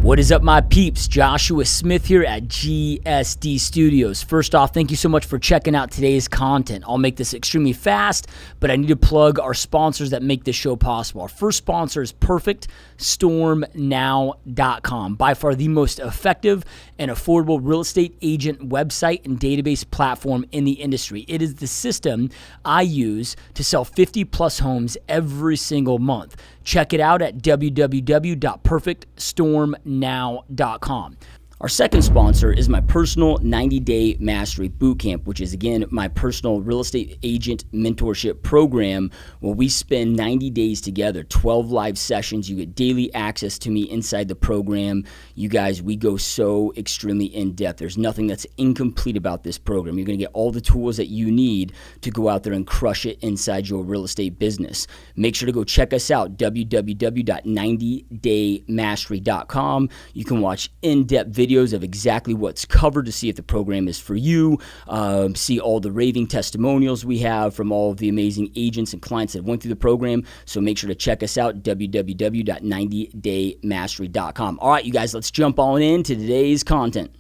What is up, my peeps? Joshua Smith here at GSD Studios. First off, thank you so much for checking out today's content. I'll make this extremely fast, but I need to plug our sponsors that make this show possible. Our first sponsor is PerfectStormNow.com, by far the most effective and affordable real estate agent website and database platform in the industry. It is the system I use to sell 50 plus homes every single month. Check it out at www.perfectstormnow.com. Our second sponsor is my personal 90-day mastery bootcamp, which is, again, my personal real estate agent mentorship program where we spend 90 days together, 12 live sessions. You get daily access to me inside the program. You guys, we go so extremely in-depth. There's nothing that's incomplete about this program. You're going to get all the tools that you need to go out there and crush it inside your real estate business. Make sure to go check us out, www.90daymastery.com. You can watch in-depth videos of exactly what's covered to see if the program is for you. See all the raving testimonials we have from all of the amazing agents and clients that went through the program. So make sure to check us out, www.90daymastery.com. All right, you guys, let's jump on into today's content.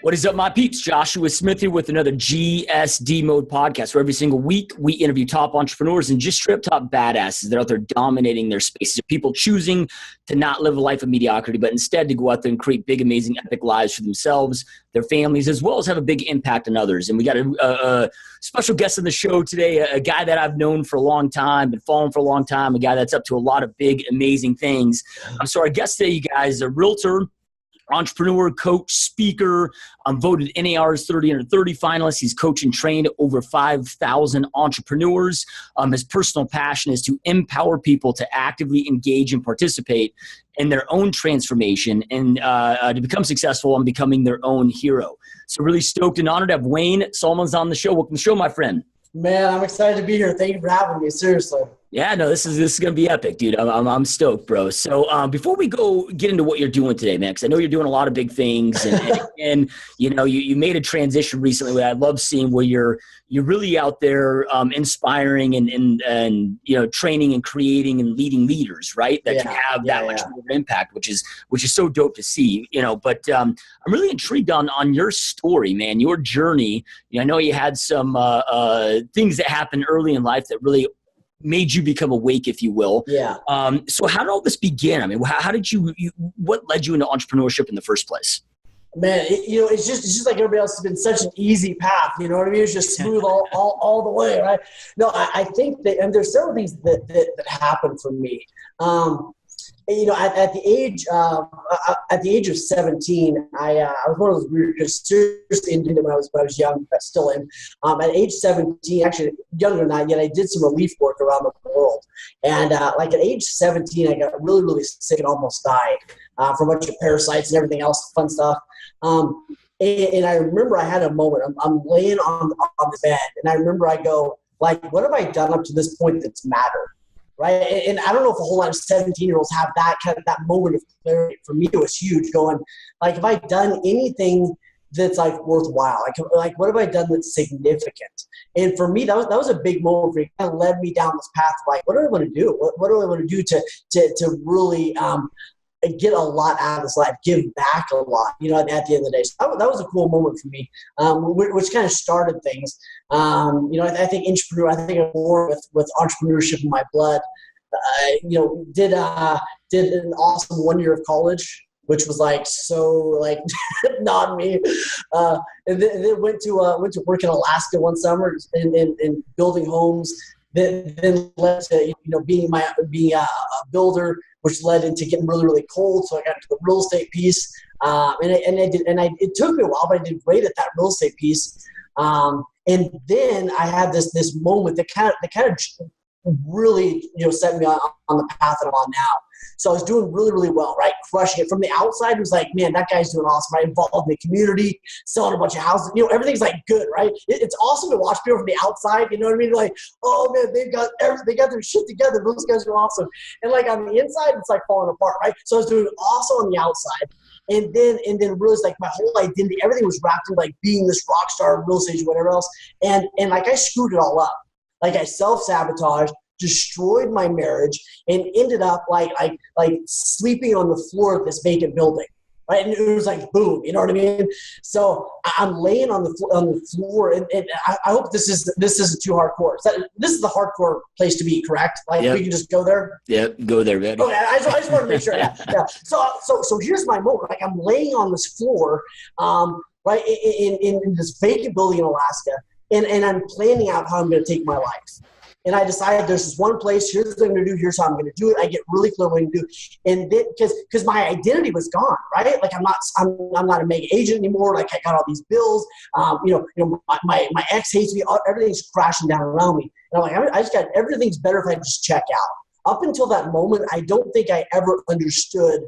What is up, my peeps? Joshua Smith here with another GSD Mode podcast, where every single week we interview top entrepreneurs and just straight top badasses that are out there dominating their spaces. People choosing to not live a life of mediocrity, but instead to go out there and create big, amazing, epic lives for themselves, their families, as well as have a big impact on others. And we got a special guest on the show today, a guy that I've known for a long time, been following for a long time, a guy that's up to a lot of big, amazing things. So our guest today, you guys, is a realtor, entrepreneur, coach, speaker, voted NAR's 30 under 30 finalist. He's coached and trained over 5,000 entrepreneurs. His personal passion is to empower people to actively engage and participate in their own transformation and to become successful and becoming their own hero. So really stoked and honored to have Wayne Salmans on the show. Welcome to the show, my friend. Man, I'm excited to be here. Thank you for having me. Seriously. Yeah, no, this is gonna be epic, dude. I'm stoked, bro. So before we get into what you're doing today, man, because I know you're doing a lot of big things, and you know you made a transition recently. Where I love seeing where you're really out there inspiring and you know training and creating and leading leaders, right? That can have that much more of an impact, which is so dope to see, you know. But I'm really intrigued on your story, man, your journey. You know, I know you had some things that happened early in life that really made you become awake, if you will. Yeah. So how did all this begin? I mean, how did what led you into entrepreneurship in the first place? Man, it's just like everybody else has been such an easy path. You know what I mean? It's just smooth all the way, right? No, I think that, and there's several things that happened for me. You know, at the age of 17, I was one of those weird, just seriously into it when I was young, but still am. At age 17, actually younger than that, yet I did some relief work around the world. And like at age 17, I got really, really sick and almost died from a bunch of parasites and everything else, fun stuff. And I remember I had a moment. I'm laying on the bed, and I remember I go, like, what have I done up to this point that's mattered? Right. And I don't know if a whole lot of 17-year-olds have that moment of clarity. For me, it was huge, going, like, have I done anything that's like worthwhile? Like what have I done that's significant? And for me, that was a big moment for me. It kind of led me down this path of like, what do I want to do? What do I want to do to really get a lot out of this life, give back a lot, you know, at the end of the day. So that was a cool moment for me, which kind of started things. You know, I think I'm born with entrepreneurship in my blood. You know, did an awesome 1 year of college, which was like so like not me. And then went to work in Alaska one summer and building homes. Then led to, you know, being a builder, which led into getting really, really cold. So I got into the real estate piece, it took me a while, but I did great at that real estate piece. And then I had this moment that kind of really, you know, set me on the path that I'm on now. So I was doing really, really well, right? Crushing it. From the outside, it was like, man, that guy's doing awesome, right? Involved in the community, selling a bunch of houses. You know, everything's like good, right? It's awesome to watch people from the outside. You know what I mean? Like, oh man, they got their shit together. Those guys are awesome. And like on the inside, it's like falling apart, right? So I was doing awesome on the outside. And then realized like my whole identity, everything was wrapped in like being this rock star, real estate, whatever else. And like I screwed it all up. Like I self-sabotaged, destroyed my marriage, and ended up like sleeping on the floor of this vacant building. Right. And it was like, boom, you know what I mean? So I'm laying on the floor and I hope this isn't too hardcore. This is the hardcore place to be, correct? Like we can just go there. Yep. Go there, buddy. Okay. I just want to make sure. Yeah. So here's my moment. Like I'm laying on this floor, right. In this vacant building in Alaska. And I'm planning out how I'm going to take my life. And I decided there's this one place, here's what I'm going to do, here's how I'm going to do it. I get really clear what I'm going to do. And then, because my identity was gone, right? Like I'm not a mega agent anymore. Like I got all these bills. My ex hates me. Everything's crashing down around me. And I'm like, I just got, everything's better if I just check out. Up until that moment, I don't think I ever understood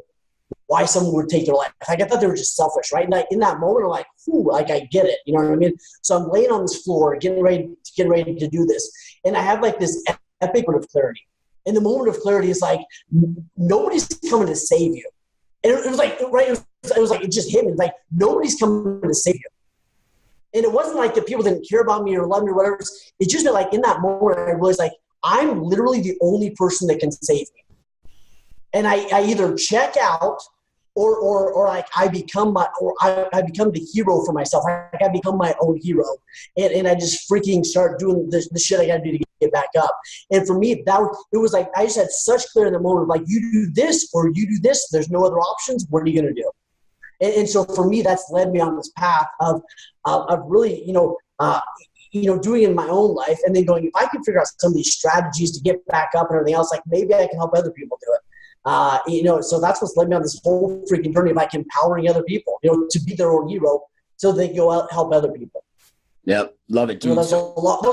why someone would take their life. Like I thought they were just selfish, right? And in that moment, I'm like, like I get it. You know what I mean? So I'm laying on this floor, getting ready to do this. And I have like this epic moment of clarity. And the moment of clarity is like, nobody's coming to save you. And it was like, right? It was like, it just hit me. Like, nobody's coming to save you. And it wasn't like the people didn't care about me or love me or whatever. It's just that like in that moment, I realized like, I'm literally the only person that can save me. And I either check out or like I become I become the hero for myself. Like I become my own hero. And I just freaking start doing the shit I got to do to get back up. And for me, it was like, I just had such clear in the moment, like you do this or you do this. There's no other options. What are you going to do? And so for me, that's led me on this path of really, doing it in my own life and then going, if I can figure out some of these strategies to get back up and everything else, like maybe I can help other people do it. So that's what's led me on this whole freaking journey of like empowering other people, to be their own hero so they can go out and help other people. Yep. Love it, dude. That was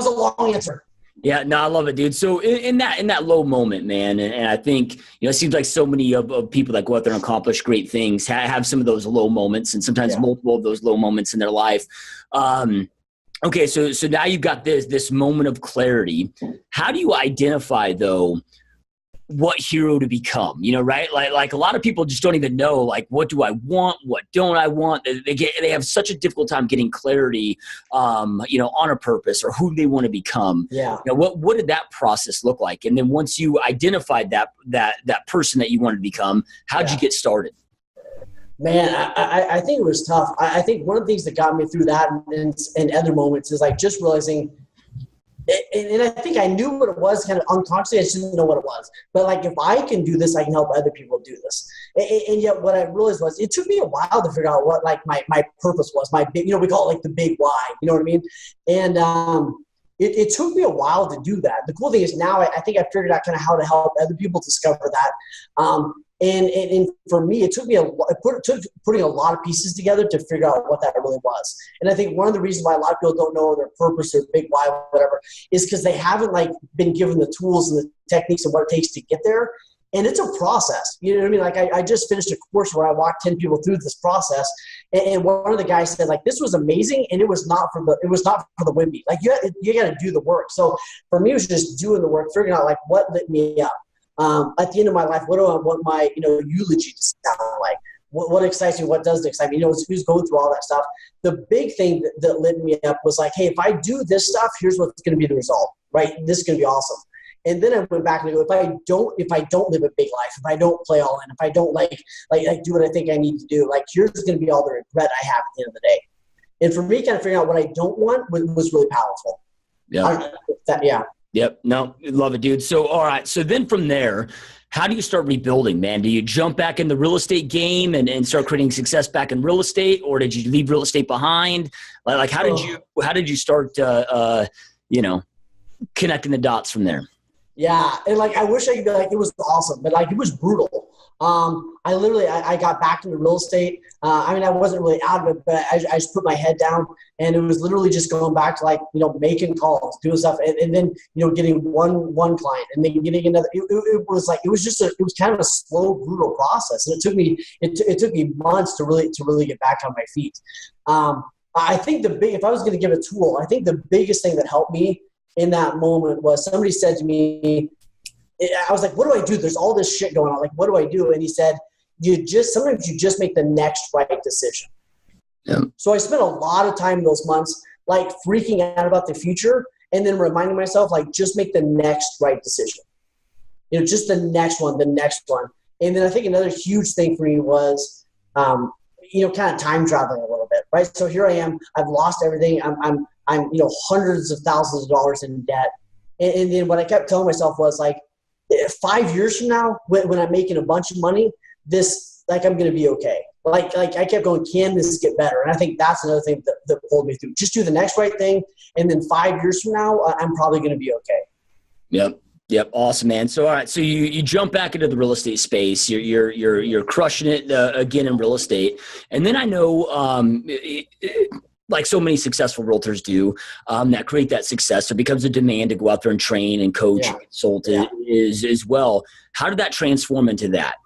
a long answer. Yeah, no, I love it, dude. So in that low moment, man, and I think, it seems like so many of people that go out there and accomplish great things have some of those low moments and sometimes multiple of those low moments in their life. Okay, so now you've got this moment of clarity. How do you identify, though, what hero to become, right? Like a lot of people just don't even know, like, what do I want? What don't I want? They have such a difficult time getting clarity, on a purpose or who they want to become. Yeah. What did that process look like? And then once you identified that person that you wanted to become, how'd you get started? Man, I think it was tough. I think one of the things that got me through that and other moments is like just realizing, and I think I knew what it was kind of unconsciously. I just didn't know what it was. But like, if I can do this, I can help other people do this. And yet what I realized was it took me a while to figure out what like my purpose was. My big, we call it like the big why, you know what I mean? And it took me a while to do that. The cool thing is now I think I figured out kind of how to help other people discover that. And for me, it took me putting a lot of pieces together to figure out what that really was. And I think one of the reasons why a lot of people don't know their purpose or big why, whatever, is because they haven't like been given the tools and the techniques and what it takes to get there. And it's a process. You know what I mean? Like I just finished a course where I walked 10 people through this process. And one of the guys said, like, this was amazing. And it was not for the wimpy. Like you got to do the work. So for me, it was just doing the work, figuring out like what lit me up. At the end of my life, what do I want my, eulogy to sound like? What excites me? What doesn't excite me? Who's going through all that stuff. The big thing that lit me up was like, hey, if I do this stuff, here's what's going to be the result, right? This is going to be awesome. And then I went back and I go, if I don't live a big life, if I don't play all in, if I don't like do what I think I need to do, like here's going to be all the regret I have at the end of the day. And for me, kind of figuring out what I don't want was really powerful. Yeah. Yep. No, love it, dude. So, all right. So then from there, how do you start rebuilding, man? Do you jump back in the real estate game and start creating success back in real estate, or did you leave real estate behind? Like how did you start, connecting the dots from there? Yeah. And like, I wish I could be like, it was awesome, but like, it was brutal. I got back into real estate. I wasn't really out of it, but I just put my head down and it was literally just going back to like, making calls, doing stuff. And then, getting one client and then getting another, it was kind of a slow, brutal process. And it took me months to really get back on my feet. I think if I was going to give a tool, I think the biggest thing that helped me in that moment was somebody said to me, I was like, what do I do? There's all this shit going on. Like, what do I do? And he said, sometimes you just make the next right decision. Yeah. So I spent a lot of time in those months, like freaking out about the future and then reminding myself, like, just make the next right decision. Just the next one. And then I think another huge thing for me was, kind of time traveling a little bit, right? So here I am, I've lost everything. I'm hundreds of thousands of dollars in debt. And then what I kept telling myself was like, 5 years from now, when I'm making a bunch of money, I'm going to be okay. Like I kept going, can this get better? And I think that's another thing that pulled me through. Just do the next right thing. And then 5 years from now, I'm probably going to be okay. Yep. Awesome, man. So, all right. So you jump back into the real estate space. You're crushing it again in real estate. And then I know, like so many successful realtors do, that create that success. So it becomes a demand to go out there and train and coach and consult is as well. How did that transform into that?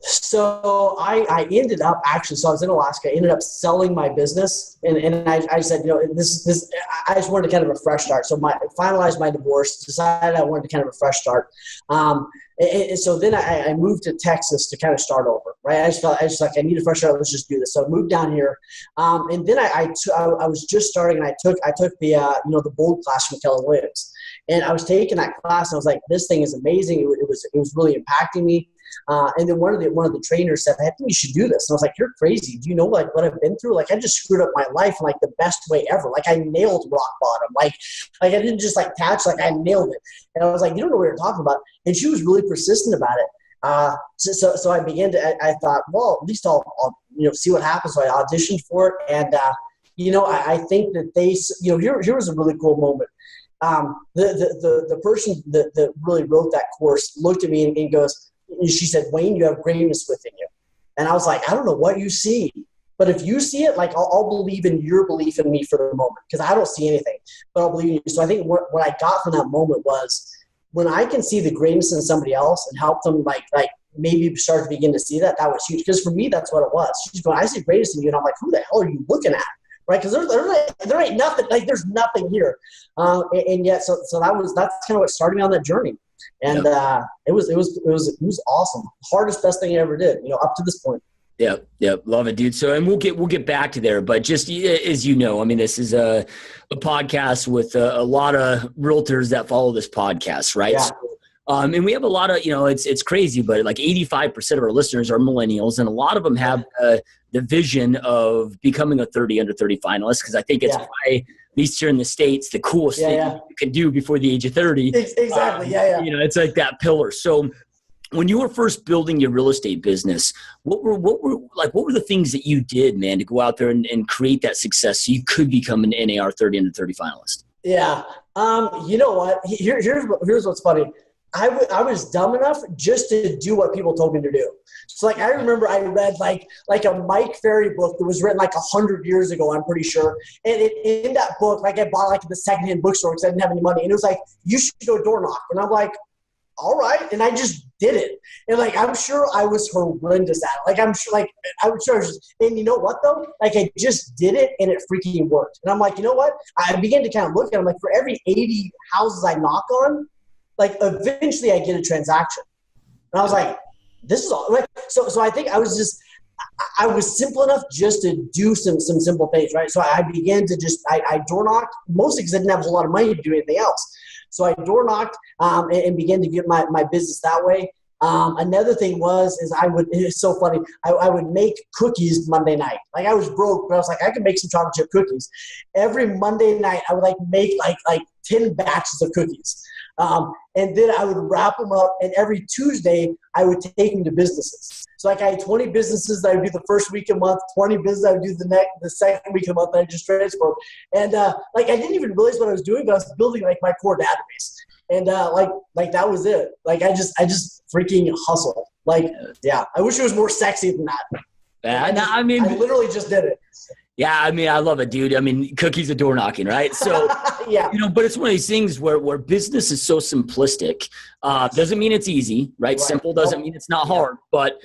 So I ended up so I was in Alaska. I ended up selling my business, and I said, this I just wanted to kind of a fresh start. So finalized my divorce, decided I wanted to kind of a fresh start. And so then I moved to Texas to kind of start over, right? I just like, I need a fresh start. Let's just do this. So I moved down here. And then I was just starting, and I took the, the bold class from Keller Williams, and I was taking that class, and I was like, this thing is amazing. It was really impacting me. And then one of the trainers said, I think you should do this. And I was like, you're crazy. Do you know like what I've been through? Like, I just screwed up my life in like the best way ever. Like, I nailed rock bottom. Like I didn't just like catch, like I nailed it. And I was like, you don't know what you're talking about. And she was really persistent about it. So I began to, I thought, well, at least I'll see what happens. So I auditioned for it. And, I think that here was a really cool moment. The person that really wrote that course looked at me and goes, she said, Wayne, you have greatness within you. And I was like, I don't know what you see, but if you see it, like I'll believe in your belief in me for the moment, because I don't see anything, but I'll believe in you. So I think what I got from that moment was, when I can see the greatness in somebody else and help them like maybe start to begin to see that was huge. Because for me, that's what it was. She's going, I see greatness in you. And I'm like, who the hell are you looking at? Right? Because there ain't nothing, like there's nothing here. And yet, so that's kind of what started me on that journey. And it was awesome. Hardest, best thing I ever did, up to this point. Yeah. Love it, dude. So, and we'll get back to there, but just as you know, I mean, this is a podcast with a lot of realtors that follow this podcast, right? Yeah. So, and we have a lot of, it's crazy, but like 85% of our listeners are millennials, and a lot of them have the vision of becoming a 30 under 30 finalist, because I think it's why, at least here in the States, the coolest thing you can do before the age of 30. Exactly. It's like that pillar. So when you were first building your real estate business, what were the things that you did, man, to go out there and create that success so you could become an NAR 30 under 30 finalist? Yeah. You know what? Here's what's funny. I was dumb enough just to do what people told me to do. So like, I remember I read like a Mike Ferry book that was written like 100 years ago, I'm pretty sure. And in that book, like I bought like at the secondhand bookstore because I didn't have any money. And it was like, you should go door knock. And I'm like, all right. And I just did it. And like, I'm sure I was horrendous at it. Like, I'm sure I was just, and you know what though? Like I just did it and it freaking worked. And I'm like, you know what? I began to kind of look at it. I'm like, for every 80 houses I knock on, like eventually I get a transaction. And I was like, this is all right. So I think I was simple enough just to do some simple things, right? So I began to I door knocked, mostly because I didn't have a whole lot of money to do anything else. So I door knocked and began to get my business that way. Another thing it's so funny. I would make cookies Monday night. Like I was broke, but I was like, I could make some chocolate chip cookies. Every Monday night, I would make 10 batches of cookies. And then I would wrap them up, and every Tuesday I would take them to businesses. So like I had 20 businesses that I would do the first week of the month, 20 businesses I would do the second week of the month that I just transferred. And I didn't even realize what I was doing, but I was building my core database. And that was it. Like I just freaking hustled. I wish it was more sexy than that. I literally just did it. Yeah, I mean, I love it, dude. I mean, cookies are door knocking, right? So, but it's one of these things where business is so simplistic. Doesn't mean it's easy, right? Simple doesn't mean it's not hard, but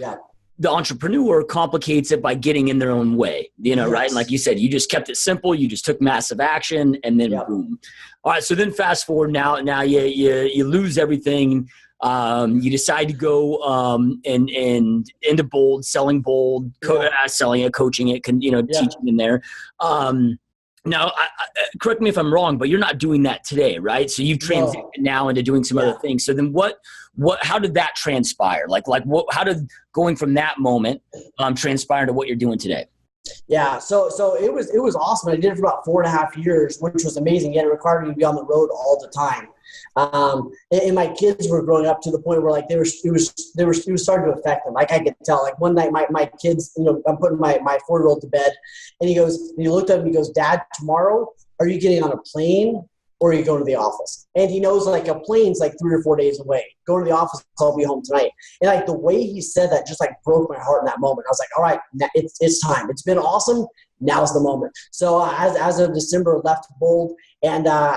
the entrepreneur complicates it by getting in their own way, right? And like you said, you just kept it simple. You just took massive action, and then boom. All right, so then fast forward now you lose everything. You decide to go and into Bold, selling Bold, selling it, coaching it, teaching in there. Now, correct me if I'm wrong, but you're not doing that today, right? So you've transitioned now into doing some other things. So then how did that transpire? How did going from that moment transpire to what you're doing today? Yeah, so it was awesome. I did it for about 4.5 years, which was amazing. Yet it required me to be on the road all the time. And my kids were growing up to the point where it was starting to affect them. Like I could tell. Like one night, my kids, I'm putting my 4-year-old to bed, and he looked at me, he goes, "Dad, tomorrow, are you getting on a plane or are you going to the office?" And he knows a plane's 3 or 4 days away. Going to the office, I'll be home tonight. And the way he said that just broke my heart in that moment. I was like, all right, it's time. It's been awesome. Now's the moment. So as of December, left Bold, and I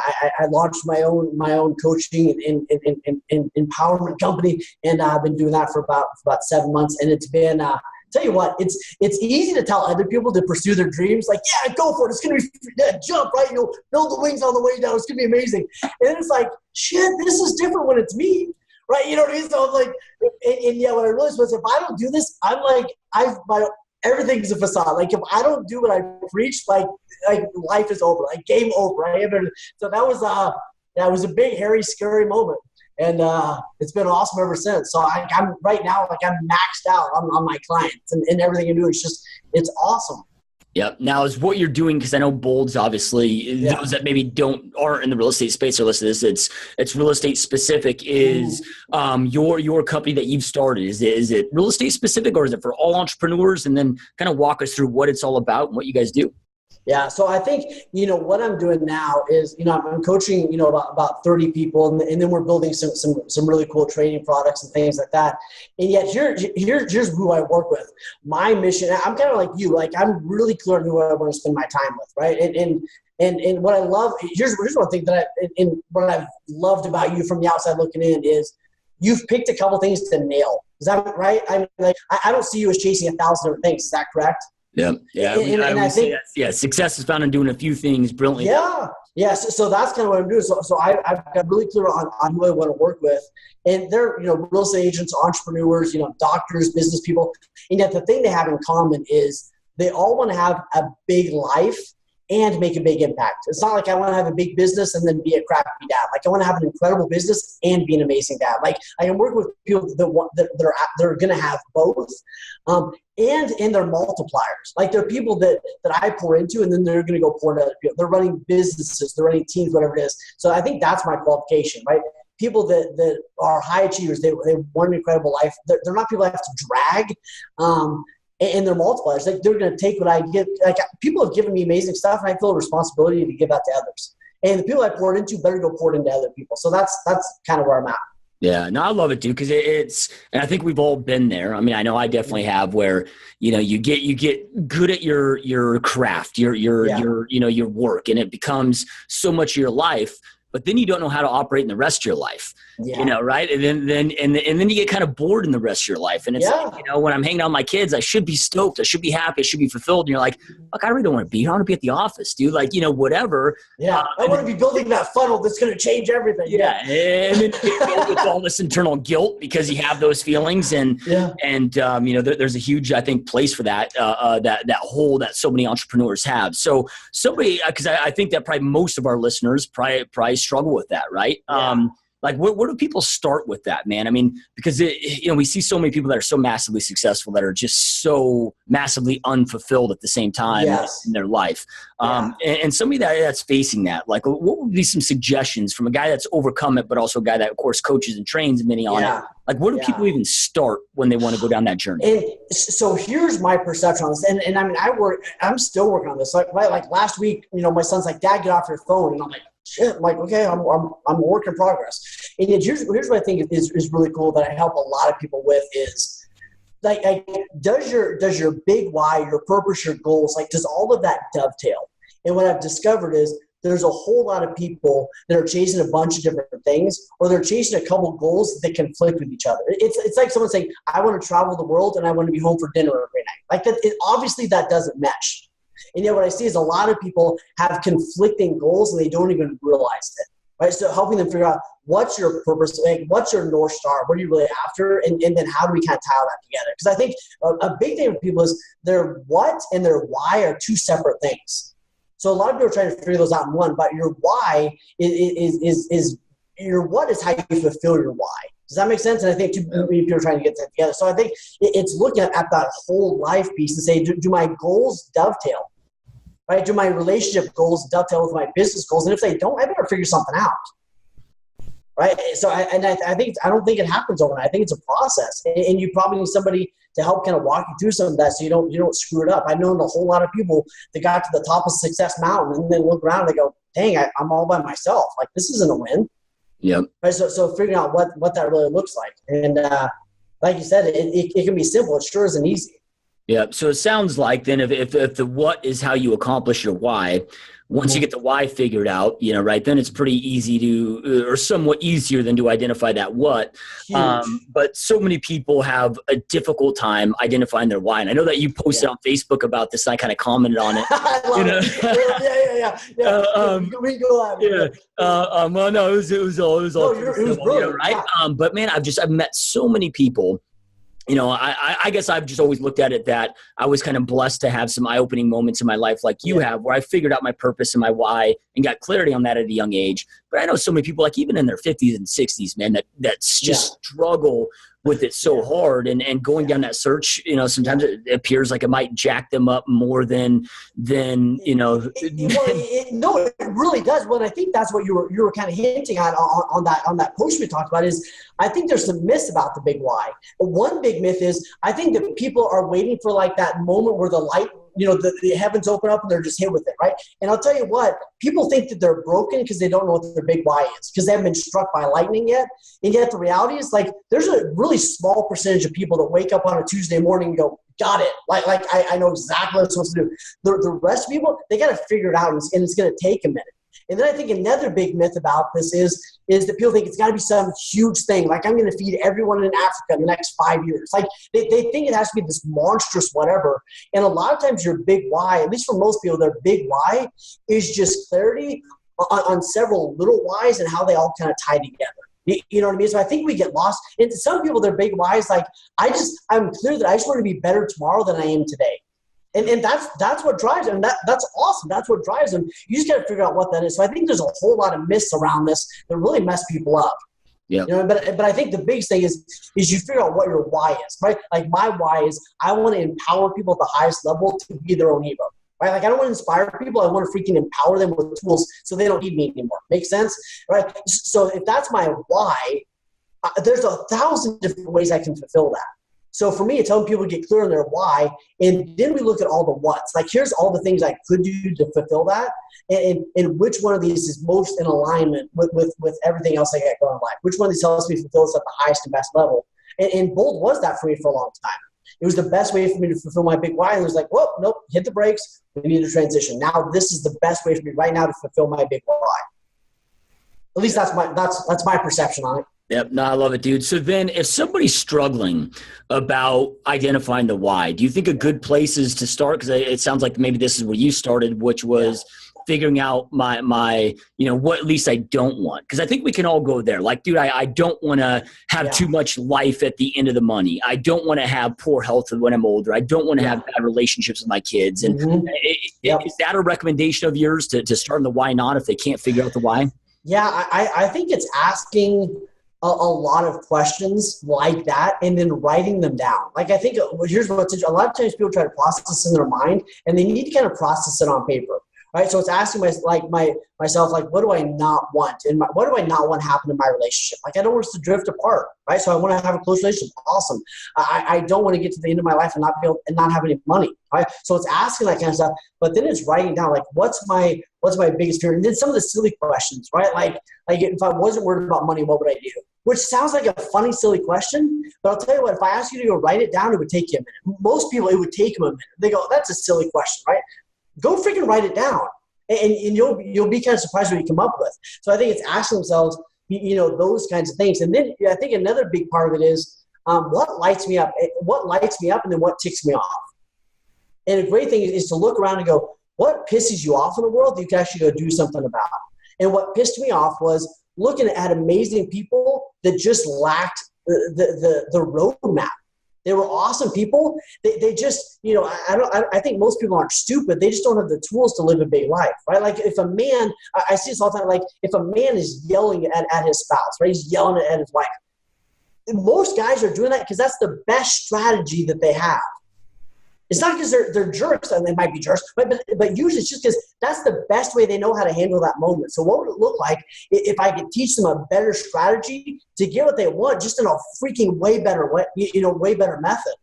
launched my own coaching and empowerment company, and I've been doing that for about 7 months. And it's been tell you what, it's easy to tell other people to pursue their dreams. Yeah, go for it. It's gonna be jump, right? Build the wings on the way down. It's gonna be amazing. And then it's shit, this is different when it's me, right? You know what I mean? So I'm what I realized was if I don't do this, I'm everything's a facade. If I don't do what I preach, life is over, game over. Right? So that was a big, hairy, scary moment. And it's been awesome ever since. So I'm right now, I'm maxed out on my clients and everything I do. It's awesome. Yep. Now is what you're doing, because I know Bold's obviously those that maybe aren't in the real estate space or listen to this, it's real estate specific. Is your company that you've started, is it real estate specific, or is it for all entrepreneurs? And then kind of walk us through what it's all about and what you guys do. Yeah. So I think, what I'm doing now is, I'm coaching, about 30 people, and then we're building some really cool training products and things like that. And yet here's who I work with. My mission, I'm kind of like you, I'm really clear on who I want to spend my time with. Right. And what I love, here's one thing what I've loved about you from the outside looking in is you've picked a couple things to nail. Is that right? I don't see you as chasing 1,000 different things. Is that correct? Yeah. I think success is found in doing a few things brilliantly. Yeah. So that's kind of what I'm doing. So I've got really clear on who I want to work with, and they're real estate agents, entrepreneurs, doctors, business people, and yet the thing they have in common is they all want to have a big life and make a big impact. It's not I want to have a big business and then be a crappy dad. I want to have an incredible business and be an amazing dad. I can work with people that are going to have both, and they're multipliers. They're people that I pour into, and then they're going to go pour into other people. They're running businesses, they're running teams, whatever it is. So I think that's my qualification, right? People that are high achievers, they want an incredible life. They're not people I have to drag. And they're multipliers. They're going to take what I give. People have given me amazing stuff, and I feel a responsibility to give that to others. And the people I poured into better go pour it into other people. So that's kind of where I'm at. Yeah, no, I love it, dude, because and I think we've all been there. I mean, I know I definitely have, where you get good at your craft, your work, and it becomes so much of your life. But then you don't know how to operate in the rest of your life, right? And then you get kind of bored in the rest of your life. And it's when I'm hanging out with my kids, I should be stoked, I should be happy, I should be fulfilled. And you're like, look, I really don't want to be here. I want to be at the office, dude. Whatever. Yeah, I want to be building that funnel that's going to change everything. Yeah, and then you get filled with all this internal guilt because you have those feelings, and there's a huge, I think, place for that that hole that so many entrepreneurs have. So somebody, because I think that probably most of our listeners probably struggle with that, right? Yeah. Where do people start with that, man? I mean, because we see so many people that are so massively successful that are just so massively unfulfilled at the same time in their life. And somebody that's facing that, what would be some suggestions from a guy that's overcome it, but also a guy that, of course, coaches and trains many on it? Where do people even start when they want to go down that journey? And so here's my perception on this. And I mean, I'm still working on this. Like last week, my son's like, "Dad, get off your phone." And I'm like, shit, okay, I'm a work in progress. And here's what I think is really cool that I help a lot of people with is does your big why, your purpose, your goals, does all of that dovetail? And what I've discovered is there's a whole lot of people that are chasing a bunch of different things, or they're chasing a couple goals that conflict with each other. It's like someone saying, I want to travel the world and I want to be home for dinner every night. Obviously that doesn't mesh. And yet what I see is a lot of people have conflicting goals and they don't even realize it. right? So helping them figure out what's your purpose, like what's your North Star, what are you really after, and then how do we kind of tie that together? Because I think a big thing with people is their what and their why are two separate things. So a lot of people are trying to figure those out in one, but your why is your what is how you fulfill your why. Does that make sense? And I think too many people are trying to get that together. So I think it's looking at that whole life piece and say, do my goals dovetail? Right? Do my relationship goals dovetail with my business goals? And if they don't, I better figure something out. Right? So I don't think it happens overnight. I think it's a process, and you probably need somebody to help kind of walk you through some of that so you don't screw it up. I've known a whole lot of people that got to the top of Success Mountain and then look around and they go, dang, I'm all by myself. Like, this isn't a win. Yeah. Right? So figuring out what that really looks like. And like you said, it can be simple. It sure isn't easy. Yeah. So it sounds like then if the what is how you accomplish your why, once you get the why figured out, right, then it's pretty easy to, or somewhat easier than to identify that what. But so many people have a difficult time identifying their why. And I know that you posted on Facebook about this, and I kind of commented on it. I love it. Yeah. We go at it. Well, no, it was all it was brilliant, right? Yeah. But man, I've met so many people. I guess I've just always looked at it that I was kind of blessed to have some eye-opening moments in my life like you have, where I figured out my purpose and my why and got clarity on that at a young age. But I know so many people, like even in their 50s and 60s, man, that just struggle with it so hard, and going down that search, sometimes it appears like it might jack them up more than No, it really does. Well, I think that's what you were kind of hinting at on that post we talked about is I think there's some myths about the big why. But one big myth is I think that people are waiting for like that moment where the light, the heavens open up and they're just hit with it, right? And I'll tell you what, people think that they're broken because they don't know what their big why is, because they haven't been struck by lightning yet. And yet the reality is, like, there's a really small percentage of people that wake up on a Tuesday morning and go, got it. Like I know exactly what I'm supposed to do. The rest of people, they got to figure it out, and it's going to take a minute. And then I think another big myth about this is that people think it's got to be some huge thing. Like, I'm going to feed everyone in Africa in the next 5 years. Like, they think it has to be this monstrous whatever. And a lot of times your big why, at least for most people, their big why is just clarity on several little whys and how they all kind of tie together. You know what I mean? So I think we get lost. And to some people, their big why is like, I'm clear that I just want to be better tomorrow than I am today. And that's what drives them. That's awesome. That's what drives them. You just got to figure out what that is. So I think there's a whole lot of myths around this that really mess people up. Yeah. But I think the biggest thing is you figure out what your why is, right? Like, my why is I want to empower people at the highest level to be their own hero, right? Like, I don't want to inspire people. I want to freaking empower them with tools so they don't need me anymore. Make sense? Right? So if that's my why, there's 1,000 different ways I can fulfill that. So for me, it's helping people get clear on their why, and then we look at all the what's. Like, here's all the things I could do to fulfill that, and which one of these is most in alignment with everything else I got going in life. Which one of these helps me fulfill this at the highest and best level? And Bold was that for me for a long time. It was the best way for me to fulfill my big why. And it was like, whoa, nope, hit the brakes. We need to transition. Now this is the best way for me right now to fulfill my big why. At least that's my perception on it. Yep. No, I love it, dude. So then if somebody's struggling about identifying the why, do you think a good place is to start? Because it sounds like maybe this is where you started, which was figuring out my what at least I don't want. Because I think we can all go there. Like, dude, I don't want to have too much life at the end of the money. I don't want to have poor health when I'm older. I don't want to have bad relationships with my kids. And is that a recommendation of yours to start on the why not if they can't figure out the why? Yeah, I think it's asking a lot of questions like that and then writing them down. Like, I think here's what's interesting. A lot of times people try to process this in their mind and they need to kind of process it on paper, right? So it's asking myself, like, what do I not want? And what do I not want to happen in my relationship? Like, I don't want us to drift apart, right? So I want to have a close relationship. Awesome. I don't want to get to the end of my life and not have any money, right? So it's asking that kind of stuff, but then it's writing down, like, what's my biggest fear? And then some of the silly questions, right? Like if I wasn't worried about money, what would I do? Which sounds like a funny, silly question, but I'll tell you what, if I ask you to go write it down, it would take you a minute. Most people, it would take them a minute. They go, that's a silly question, right? Go freaking write it down. And you'll be kind of surprised what you come up with. So I think it's asking themselves, those kinds of things. And then I think another big part of it is what lights me up? What lights me up, and then what ticks me off? And a great thing is to look around and go, what pisses you off in the world that you can actually go do something about? And what pissed me off was looking at amazing people that just lacked the roadmap. They were awesome people. They just, I think most people aren't stupid. They just don't have the tools to live a big life, right? Like if a man, I see this all the time, like if a man is yelling at his spouse, right? He's yelling at his wife. Most guys are doing that because that's the best strategy that they have. It's not because they're jerks, and they might be jerks, but usually it's just because that's the best way they know how to handle that moment. So what would it look like if I could teach them a better strategy to get what they want, just in a freaking way better way, way better method?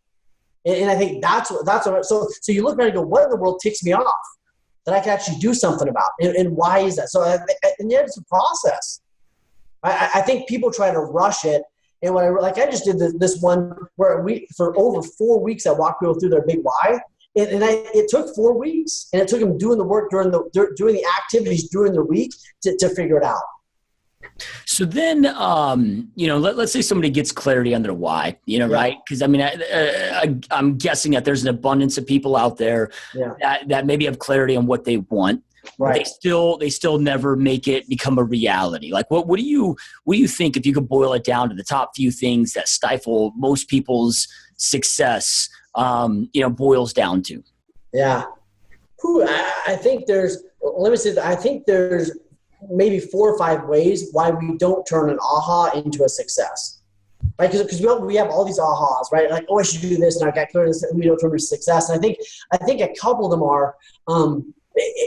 And I think that's what. So you look at it and go, what in the world ticks me off that I can actually do something about, and why is that? So and yet it's a process. I think people try to rush it. And when I just did this one where for over 4 weeks, I walked people through their big why. And it took 4 weeks, and it took them doing the work doing the activities during the week to figure it out. So then, let's say somebody gets clarity on their why, right? Because I mean, I'm guessing that there's an abundance of people out there that maybe have clarity on what they want. Right. They still never make it become a reality. Like what do you think, if you could boil it down to the top few things that stifle most people's success, boils down to? Yeah. I think there's maybe 4 or 5 ways why we don't turn an aha into a success. Right? Because we have all these ahas, right? Like, I should do this, and I got clear this, and we don't turn it into success. And I think a couple of them are,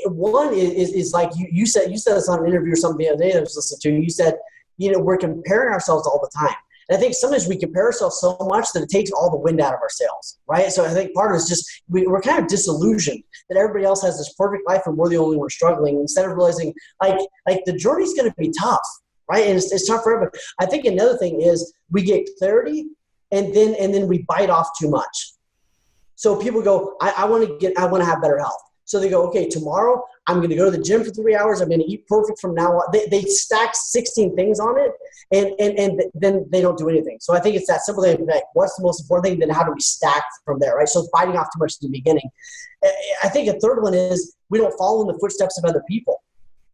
one is like you said this on an interview or something the other day that I was listening to. You said, we're comparing ourselves all the time. And I think sometimes we compare ourselves so much that it takes all the wind out of our sails, right? So I think part of it is just we're kind of disillusioned that everybody else has this perfect life and we're the only one struggling, instead of realizing like the journey's going to be tough, right? And it's tough for everybody. I think another thing is we get clarity and then we bite off too much. So people go, I want to have better health. So they go, okay, tomorrow I'm going to go to the gym for 3 hours. I'm going to eat perfect from now on. They stack 16 things on it, and then they don't do anything. So I think it's that simple thing. Like, what's the most important thing? Then how do we stack from there, right? So it's biting off too much at the beginning. I think a third one is we don't follow in the footsteps of other people,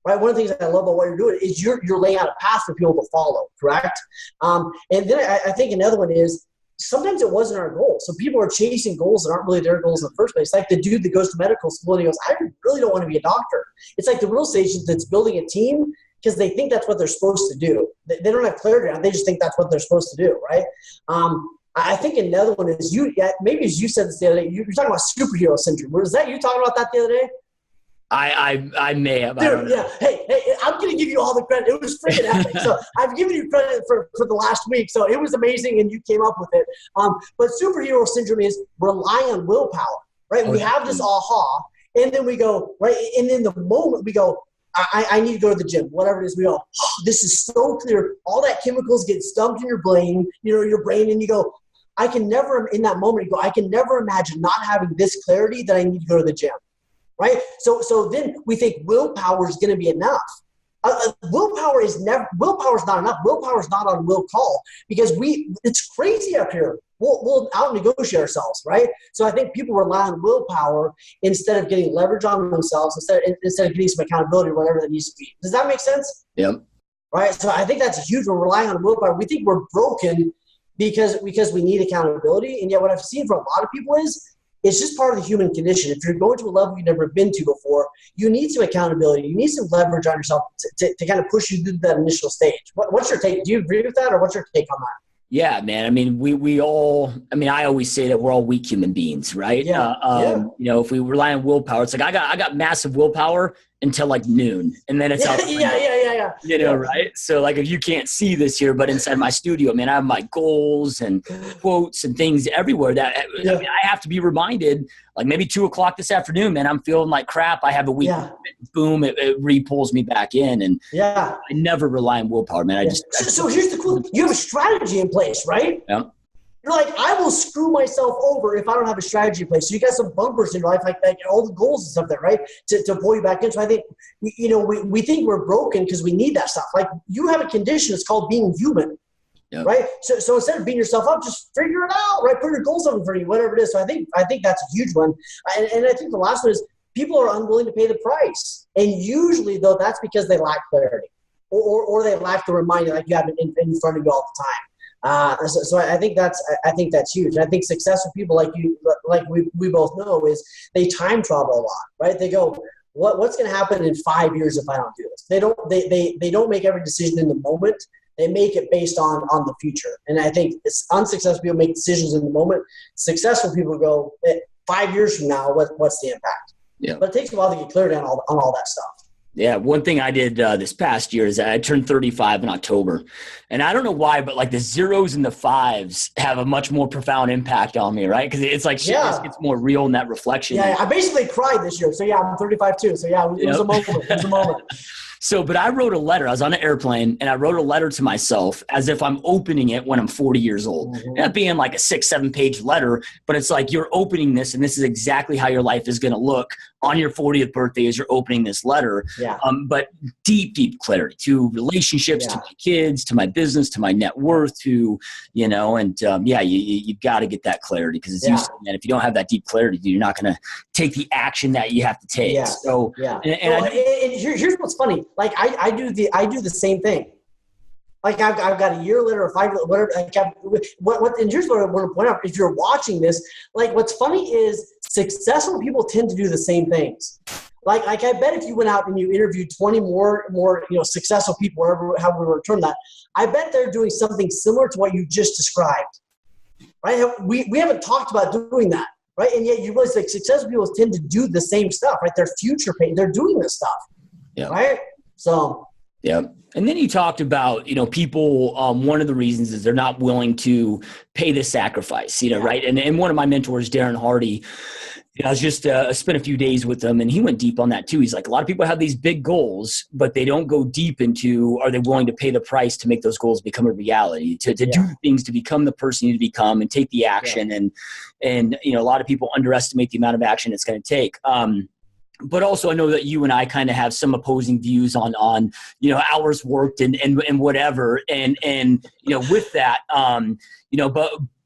right? One of the things I love about what you're doing is you're laying out a path for people to follow, correct? And then I think another one is, sometimes it wasn't our goal. So people are chasing goals that aren't really their goals in the first place. Like the dude that goes to medical school and he goes, I really don't want to be a doctor. It's like the real estate agent that's building a team because they think that's what they're supposed to do. They don't have clarity on it. They just think that's what they're supposed to do, right? I think another one is maybe as you said this the other day, you're talking about superhero syndrome. Was that you talking about that the other day? I may have. Dude, yeah. Hey, I'm going to give you all the credit. It was freaking epic. So I've given you credit for the last week. So it was amazing, and you came up with it. But superhero syndrome is rely on willpower, right? We have this aha, and then we go, right? And in the moment we go, I need to go to the gym, whatever it is. We go, this is so clear. All that chemicals get dumped in your brain, and you go, I can never imagine not having this clarity that I need to go to the gym. Right? So then we think willpower is going to be enough. Willpower is not enough. Willpower is not on will call because it's crazy up here. We'll out-negotiate ourselves, right? So I think people rely on willpower instead of getting leverage on themselves, instead of getting some accountability or whatever that needs to be. Does that make sense? Yep. Right? So I think that's huge. We're relying on willpower. We think we're broken because we need accountability. And yet what I've seen from a lot of people is it's just part of the human condition. If you're going to a level you've never been to before, you need some accountability. You need some leverage on yourself to kind of push you through that initial stage. What's your take? Do you agree with that, or what's your take on that? Yeah, man. I mean, we all, I always say that we're all weak human beings, right? Yeah. If we rely on willpower, it's like I got massive willpower until like noon, and then it's out. Yeah. Right? So like, if you can't see this here, but inside my studio, man, I have my goals and quotes and things everywhere that I have to be reminded. Like maybe 2:00 this afternoon, man, I'm feeling like crap. I have a week. Yeah. Boom, it re-pulls me back in, and I never rely on willpower, man. So here's the cool thing. You have a strategy in place, right? Yeah. You're like, I will screw myself over if I don't have a strategy in place. So you got some bumpers in your life, like all the goals and stuff there, right? To pull you back in. So I think, we think we're broken because we need that stuff. Like you have a condition, it's called being human, right? So instead of beating yourself up, just figure it out, right? Put your goals up in front of you, whatever it is. So I think that's a huge one. And I think the last one is people are unwilling to pay the price. And usually, though, that's because they lack clarity or they lack the reminder like you have in front of you all the time. So I think that's huge. And I think successful people like you, like we both know, is they time travel a lot, right? They go, what's going to happen in 5 years if I don't do this? They don't make every decision in the moment. They make it based on the future. And I think it's unsuccessful people make decisions in the moment. Successful people go, 5 years from now, what's the impact? Yeah. But it takes a while to get clarity on all that stuff. Yeah. One thing I did this past year is I turned 35 in October. And I don't know why, but like the zeros and the fives have a much more profound impact on me, right? Because it's like shit just gets more real in that reflection. Yeah, I basically cried this year. So yeah, I'm 35 too. So yeah, it was a moment. It was a moment. So, but I wrote a letter. I was on an airplane and I wrote a letter to myself as if I'm opening it when I'm 40 years old. Mm-hmm. Not being like a 6-7 page letter, but it's like you're opening this and this is exactly how your life is going to look on your 40th birthday as you're opening this letter. Yeah. But deep clarity to relationships, to my kids, to my business, to my net worth, to, you got to get that clarity because it's useless, man. If you don't have that deep clarity, you're not going to take the action that you have to take. Yeah. So, and here's what's funny. Like I do the same thing. Like I've got a year later or 5 whatever. Like and here's what I want to point out. If you're watching this, like what's funny is successful people tend to do the same things. Like I bet if you went out and you interviewed 20 more successful people, however we return that, I bet they're doing something similar to what you just described. Right? We haven't talked about doing that. Right? And yet you realize like successful people tend to do the same stuff. Right? They're future paying. They're doing this stuff. Yeah. Right? So. Yeah. And then you talked about, people, one of the reasons is they're not willing to pay the sacrifice, right? And one of my mentors, Darren Hardy, I was just spent a few days with him and he went deep on that too. He's like, a lot of people have these big goals, but they don't go deep into, are they willing to pay the price to make those goals become a reality, to do things, to become the person you need to become and take the action. And a lot of people underestimate the amount of action it's going to take. But also I know that you and I kind of have some opposing views on hours worked and whatever. And with that,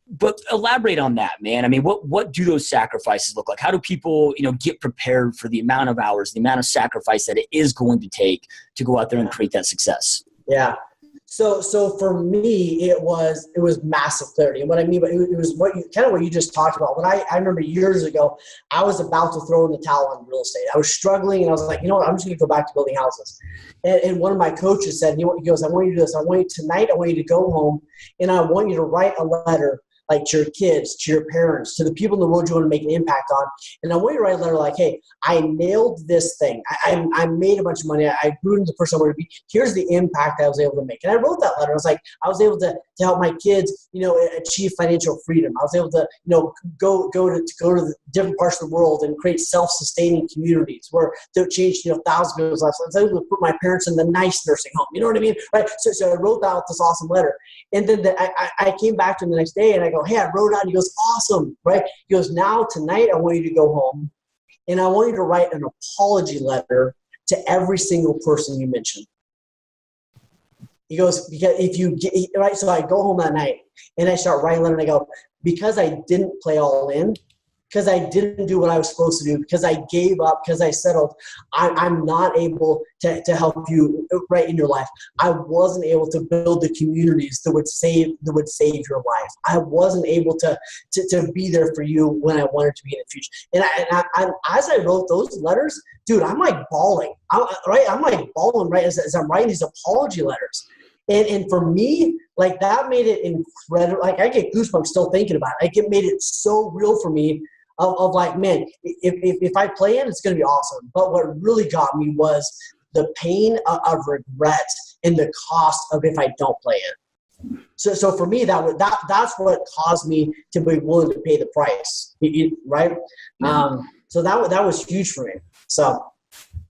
but elaborate on that, man. I mean, what do those sacrifices look like? How do people, get prepared for the amount of hours, the amount of sacrifice that it is going to take to go out there and create that success? Yeah. So for me, it was massive clarity. And what I mean by it was what you just talked about. When I remember years ago, I was about to throw in the towel on real estate. I was struggling and I was like, you know what, I'm just going to go back to building houses. And one of my coaches said, he goes, I want you to do this. I want you to go home and I want you to write a letter like to your kids, to your parents, to the people in the world you want to make an impact on. And I want you to write a letter like, hey, I nailed this thing. I made a bunch of money. I grew into the person I wanted to be. Here's the impact I was able to make. And I wrote that letter. I was like, I was able to help my kids, achieve financial freedom. I was able to, go to the different parts of the world and create self-sustaining communities where they'll change, thousands of people's lives. I was able to put my parents in the nice nursing home. You know what I mean? Right. So I wrote out this awesome letter. And then I came back to him the next day and I go, hey, I wrote it out. And he goes, awesome. Right. He goes, now tonight, I want you to go home and I want you to write an apology letter to every single person you mentioned. He goes, because if you get, right. So I go home that night and I start writing a letter and I go, because I didn't play all in, because I didn't do what I was supposed to do, because I gave up, because I settled, I'm not able to help you right in your life. I wasn't able to build the communities that would save your life. I wasn't able to be there for you when I wanted to be in the future. And I as I wrote those letters, dude, I'm like bawling. I'm like bawling right as I'm writing these apology letters. And for me, like that made it incredible. Like I get goosebumps still thinking about it. Like it made it so real for me. Of like, man, if I play in, it's going to be awesome. But what really got me was the pain of regret and the cost of if I don't play in. So for me, that's what caused me to be willing to pay the price, right? Mm-hmm. So that was huge for me. So.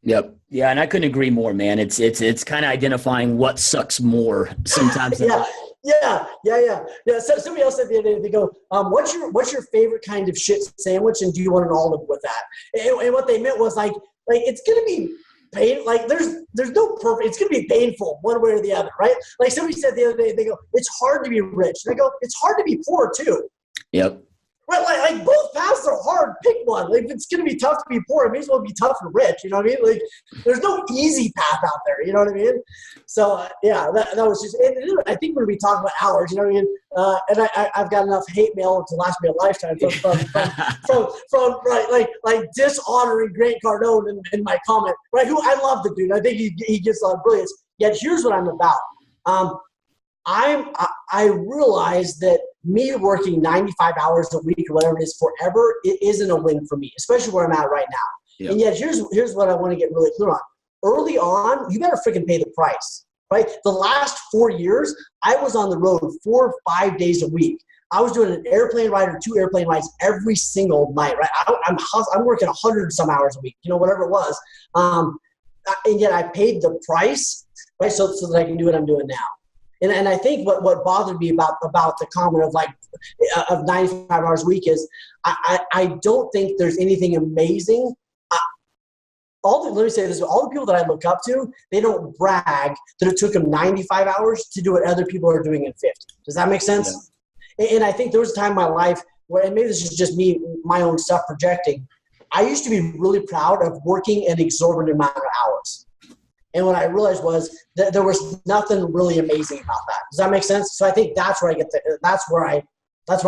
Yep. Yeah, and I couldn't agree more, man. It's kind of identifying what sucks more sometimes. Yeah. So somebody else said the other day, they go, what's your favorite kind of shit sandwich, and do you want an olive with that? And what they meant was like it's gonna be pain. Like there's no perfect. It's gonna be painful one way or the other, right? Like somebody said the other day, they go, it's hard to be rich. And I go, it's hard to be poor too. Yep. Right, like both paths are hard. Pick one. Like, if it's going to be tough to be poor, it may as well be tough and rich. You know what I mean? Like, there's no easy path out there. You know what I mean? So yeah, that was just. And I think we're going to be talking about hours. You know what I mean? And I've got enough hate mail to last me a lifetime from like dishonoring Grant Cardone in my comment. Right? Who I love the dude. I think he gets a lot of brilliance. Yet here's what I'm about. I realize that me working 95 hours a week or whatever it is forever, it isn't a win for me, especially where I'm at right now. Yep. And yet here's what I want to get really clear on. Early on, you better freaking pay the price, right? The last 4 years, I was on the road 4 or 5 days a week. I was doing an airplane ride or 2 airplane rides every single night, right? I'm working 100 some hours a week, whatever it was. And yet I paid the price, right? So that I can do what I'm doing now. And I think what bothered me about the comment of 95 hours a week is I don't think there's anything amazing. Let me say this: all the people that I look up to, they don't brag that it took them 95 hours to do what other people are doing in 50. Does that make sense? Yeah. And I think there was a time in my life where, and maybe this is just me, my own stuff projecting, I used to be really proud of working an exorbitant amount of hours. And what I realized was that there was nothing really amazing about that. Does that make sense? So I think that's where that's where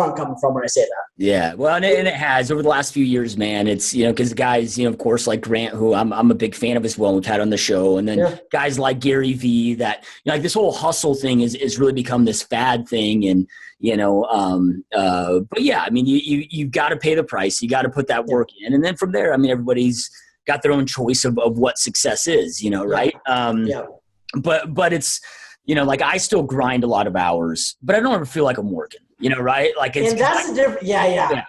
I'm coming from when I say that. Yeah. Well, and it has over the last few years, man. It's, because guys, of course, like Grant, who I'm a big fan of as well, we've had on the show. And then guys like Gary Vee that, like this whole hustle thing is really become this fad thing. And, but yeah, I mean, you got to pay the price. You got to put that work in. And then from there, I mean, everybody's got their own choice of what success is, right? But it's, like I still grind a lot of hours, but I don't ever feel like I'm working, right? Like it's, and that's the difference. Yeah.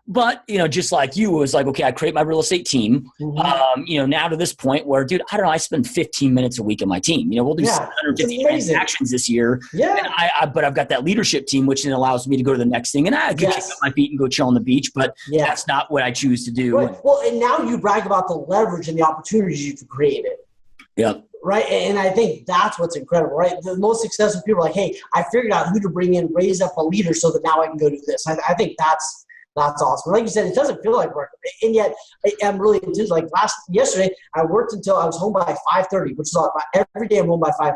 But just like you, it was like, okay, I create my real estate team. Mm-hmm. Now to this point where, dude, I don't know, I spend 15 minutes a week on my team. We'll do 750 transactions this year. Yeah. And but I've got that leadership team, which then allows me to go to the next thing. And I can kick up my feet and go chill on the beach, but that's not what I choose to do. Right. Well, and now you brag about the leverage and the opportunities you've created. Yeah. Right. And I think that's what's incredible, right? The most successful people are like, hey, I figured out who to bring in, raise up a leader so that now I can go do this. I think that's awesome. Like you said, it doesn't feel like work. And yet I'm really intense. Like yesterday, I worked until I was home by 5:30, which is every day I'm home by 5:30.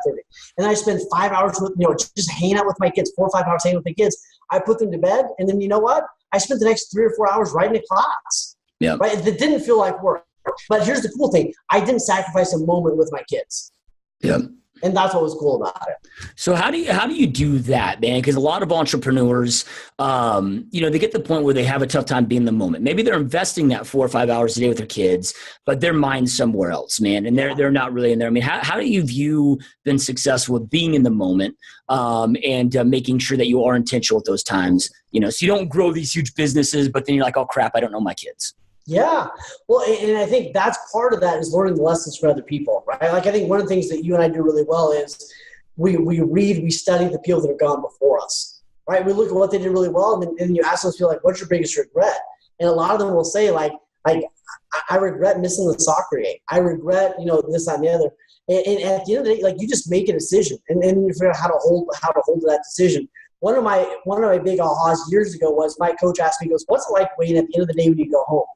And I spend 5 hours with, just hanging out with my kids, 4 or 5 hours hanging with the kids. I put them to bed. And then you know what? I spent the next 3 or 4 hours writing a class. Yeah. Right. It didn't feel like work. But here's the cool thing. I didn't sacrifice a moment with my kids. Yeah. And that's what was cool about it. So how do you do that, man? Because a lot of entrepreneurs, they get to the point where they have a tough time being in the moment. Maybe they're investing that 4 or 5 hours a day with their kids, but their mind's somewhere else, man. And they're not really in there. I mean, how do you view being successful with being in the moment and making sure that you are intentional at those times? So you don't grow these huge businesses, but then you're like, oh crap, I don't know my kids. Yeah. Well, and I think that's part of that is learning the lessons from other people, right? Like I think one of the things that you and I do really well is we read, we study the people that have gone before us, right? We look at what they did really well, and then you ask those people, like, what's your biggest regret? And a lot of them will say, like I regret missing the soccer game. I regret, this, that, and the other. And at the end of the day, like you just make a decision, and then you figure out how to hold to that decision. One of my big ahas years ago was my coach asked me, he goes, what's it like, Wayne, at the end of the day when you go home?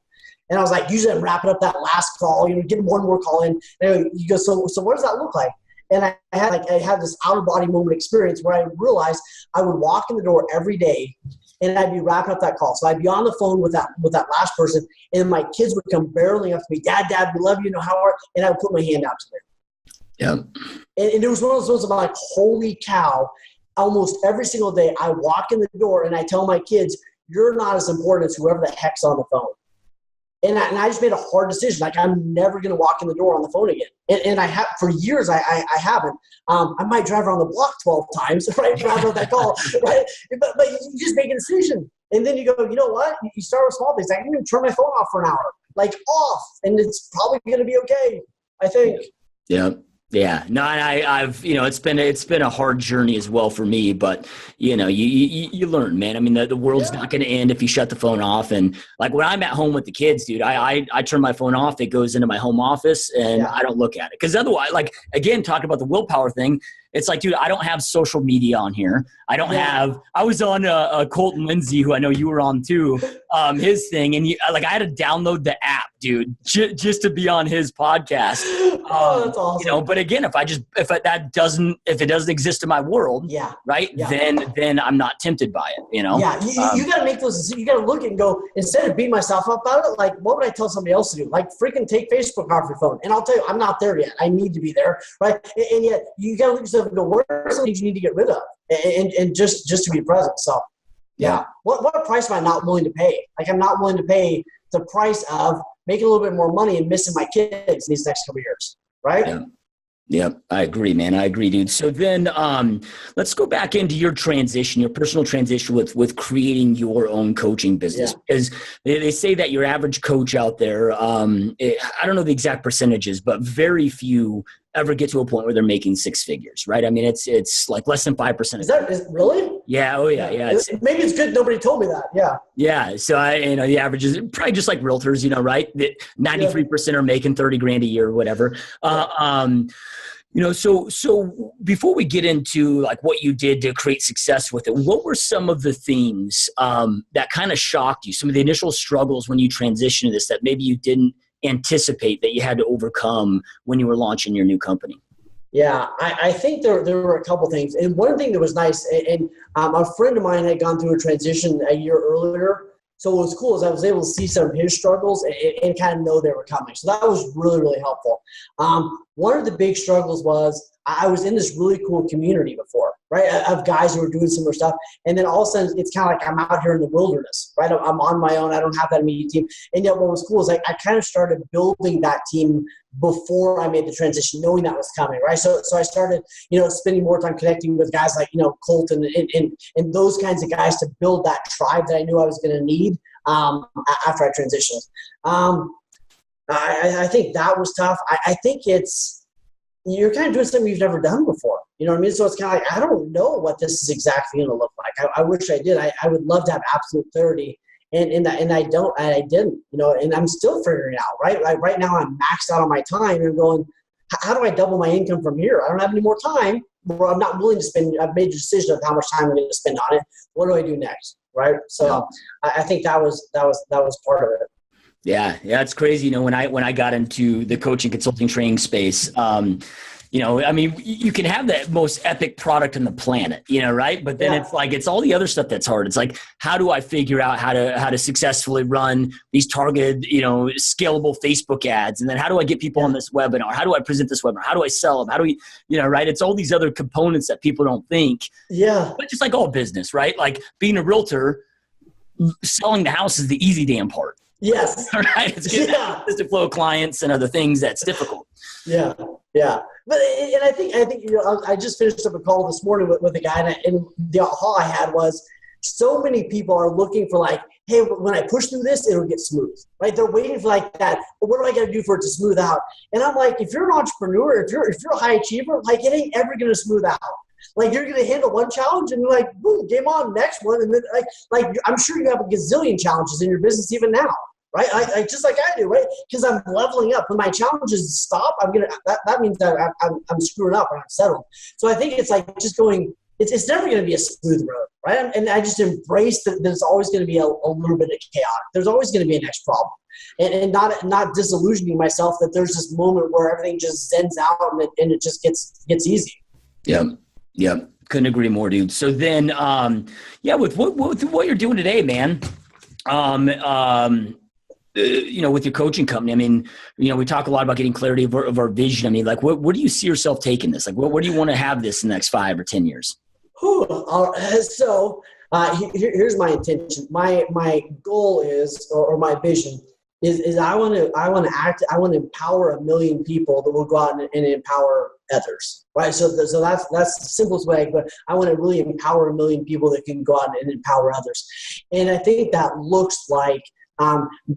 And I was like, usually I'm wrapping up that last call, getting one more call in. And you go, so what does that look like? And I had this out of body moment experience where I realized I would walk in the door every day and I'd be wrapping up that call. So I'd be on the phone with that last person, and my kids would come barreling up to me, Dad, we love you, how are you? And I would put my hand out to them. Yeah. And it was one of those ones of like, holy cow, almost every single day I walk in the door and I tell my kids, you're not as important as whoever the heck's on the phone. And I just made a hard decision. Like, I'm never going to walk in the door on the phone again. And I have, for years, I haven't. I might drive around the block 12 times, right? Drive on that call, right? But you just make a decision. And then you go, you know what? You start with small things. I can even turn my phone off for an hour, like off. And it's probably going to be okay, I think. Yeah. Yeah, no, and I've it's been a hard journey as well for me, but you learn, man. I mean, the world's not going to end if you shut the phone off. And like when I'm at home with the kids, dude, I turn my phone off. It goes into my home office, and I don't look at it because otherwise, like again, talking about the willpower thing, It's like, dude, I don't have social media on here. I was on Colton Lindsay, who I know you were on too, his thing. And I had to download the app, dude, just to be on his podcast. That's awesome. But again, if it doesn't exist in my world, right, then I'm not tempted by it, you got to make those decisions. You got to look and go, instead of beating myself up about it, like, what would I tell somebody else to do? Like, freaking take Facebook off your phone. And I'll tell you, I'm not there yet. I need to be there, right? And yet you got to look at yourself and go, what are some things you need to get rid of? And just to be present. So, what price am I not willing to pay? Like, I'm not willing to pay the price of making a little bit more money and missing my kids these next couple of years, right? Yeah, I agree, man. I agree, dude. So then let's go back into your transition, your personal transition with creating your own coaching business. Because they say that your average coach out there, I don't know the exact percentages, but very few ever get to a point where they're making six figures, right? I mean, it's like less than 5%. Is it really? Yeah. Oh yeah. Yeah. Maybe it's good nobody told me that. Yeah. Yeah. So the average is probably just like realtors, right? That 93% are making 30 grand a year or whatever. So before we get into like what you did to create success with it, what were some of the things that kind of shocked you? Some of the initial struggles when you transitioned to this that maybe you didn't anticipate that you had to overcome when you were launching your new company? Yeah, I think there were a couple things. And one thing that was nice, and a friend of mine had gone through a transition a year earlier. So what was cool is I was able to see some of his struggles and kind of know they were coming. So that was really, really helpful. One of the big struggles was I was in this really cool community before, right, of guys who were doing similar stuff. And then all of a sudden, it's kind of like I'm out here in the wilderness, right? I'm on my own. I don't have that immediate team. And yet what was cool is I kind of started building that team before I made the transition, knowing that was coming, right? So I started, spending more time connecting with guys like, Colton and those kinds of guys to build that tribe that I knew I was going to need after I transitioned. I think that was tough. I think you're kind of doing something you've never done before. You know what I mean? So it's kind of like, I don't know what this is exactly going to look like. I wish I did. I would love to have absolute clarity. And I didn't, and I'm still figuring it out, right? Like right now I'm maxed out on my time and going, how do I double my income from here? I don't have any more time, or I'm not willing to spend. I've made a decision of how much time I'm going to spend on it. What do I do next? Right. So I think that was part of it. Yeah, it's crazy. When I got into the coaching consulting training space, I mean, you can have the most epic product on the planet, right? But then it's all the other stuff that's hard. It's like, how do I figure out how to successfully run these targeted, scalable Facebook ads? And then how do I get people on this webinar? How do I present this webinar? How do I sell them? How do we, right? It's all these other components that people don't think. Yeah. But just like all business, right? Like being a realtor, selling the house is the easy damn part. Yes. Right. It's getting consistent flow of clients and other things that's difficult. Yeah. Yeah. But, and I think, I just finished up a call this morning with a guy, and the aha I had was so many people are looking for like, hey, when I push through this, it'll get smooth, right? They're waiting for like that. But what do I got to do for it to smooth out? And I'm like, if you're an entrepreneur, if you're a high achiever, like it ain't ever going to smooth out. Like you're going to handle one challenge and like, boom, game on, next one. And then like I'm sure you have a gazillion challenges in your business even now. Right, I just like I do, right? Because I'm leveling up. When my challenges stop, that means that I'm screwing up and I'm settled. So I think it's like just going. It's never going to be a smooth road, right? And I just embrace that there's always going to be a little bit of chaotic. There's always going to be a next problem, and not disillusioning myself that there's this moment where everything just zens out and it just gets easy. Yeah. Couldn't agree more, dude. So then, with what you're doing today, man. With your coaching company, I mean, we talk a lot about getting clarity of our vision. I mean, like, where do you see yourself taking this? Like, where do you want to have this in the next 5 or 10 years? Here's my intention. My goal is, or my vision is I want to empower 1 million people that will go out and empower others. Right. So that's the simplest way, but I want to really empower 1 million people that can go out and empower others. And I think that looks like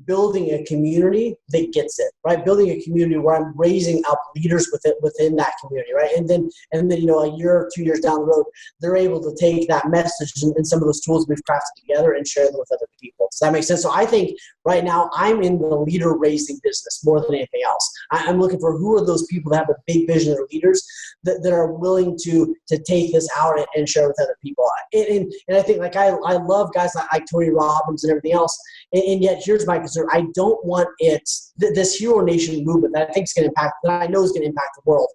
building a community that gets it, right? Building a community where I'm raising up leaders within that community, right? And then, a year or 2 years down the road, they're able to take that message and some of those tools we've crafted together and share them with other people. Does that make sense? So I think right now I'm in the leader raising business more than anything else. I'm looking for who are those people that have a big vision, that are leaders that are willing to take this out and share with other people. And I think I love guys like Tony Robbins and everything else. And yet here's my concern. I don't want this Hero Nation movement that I think is going to impact, that I know is going to impact the world.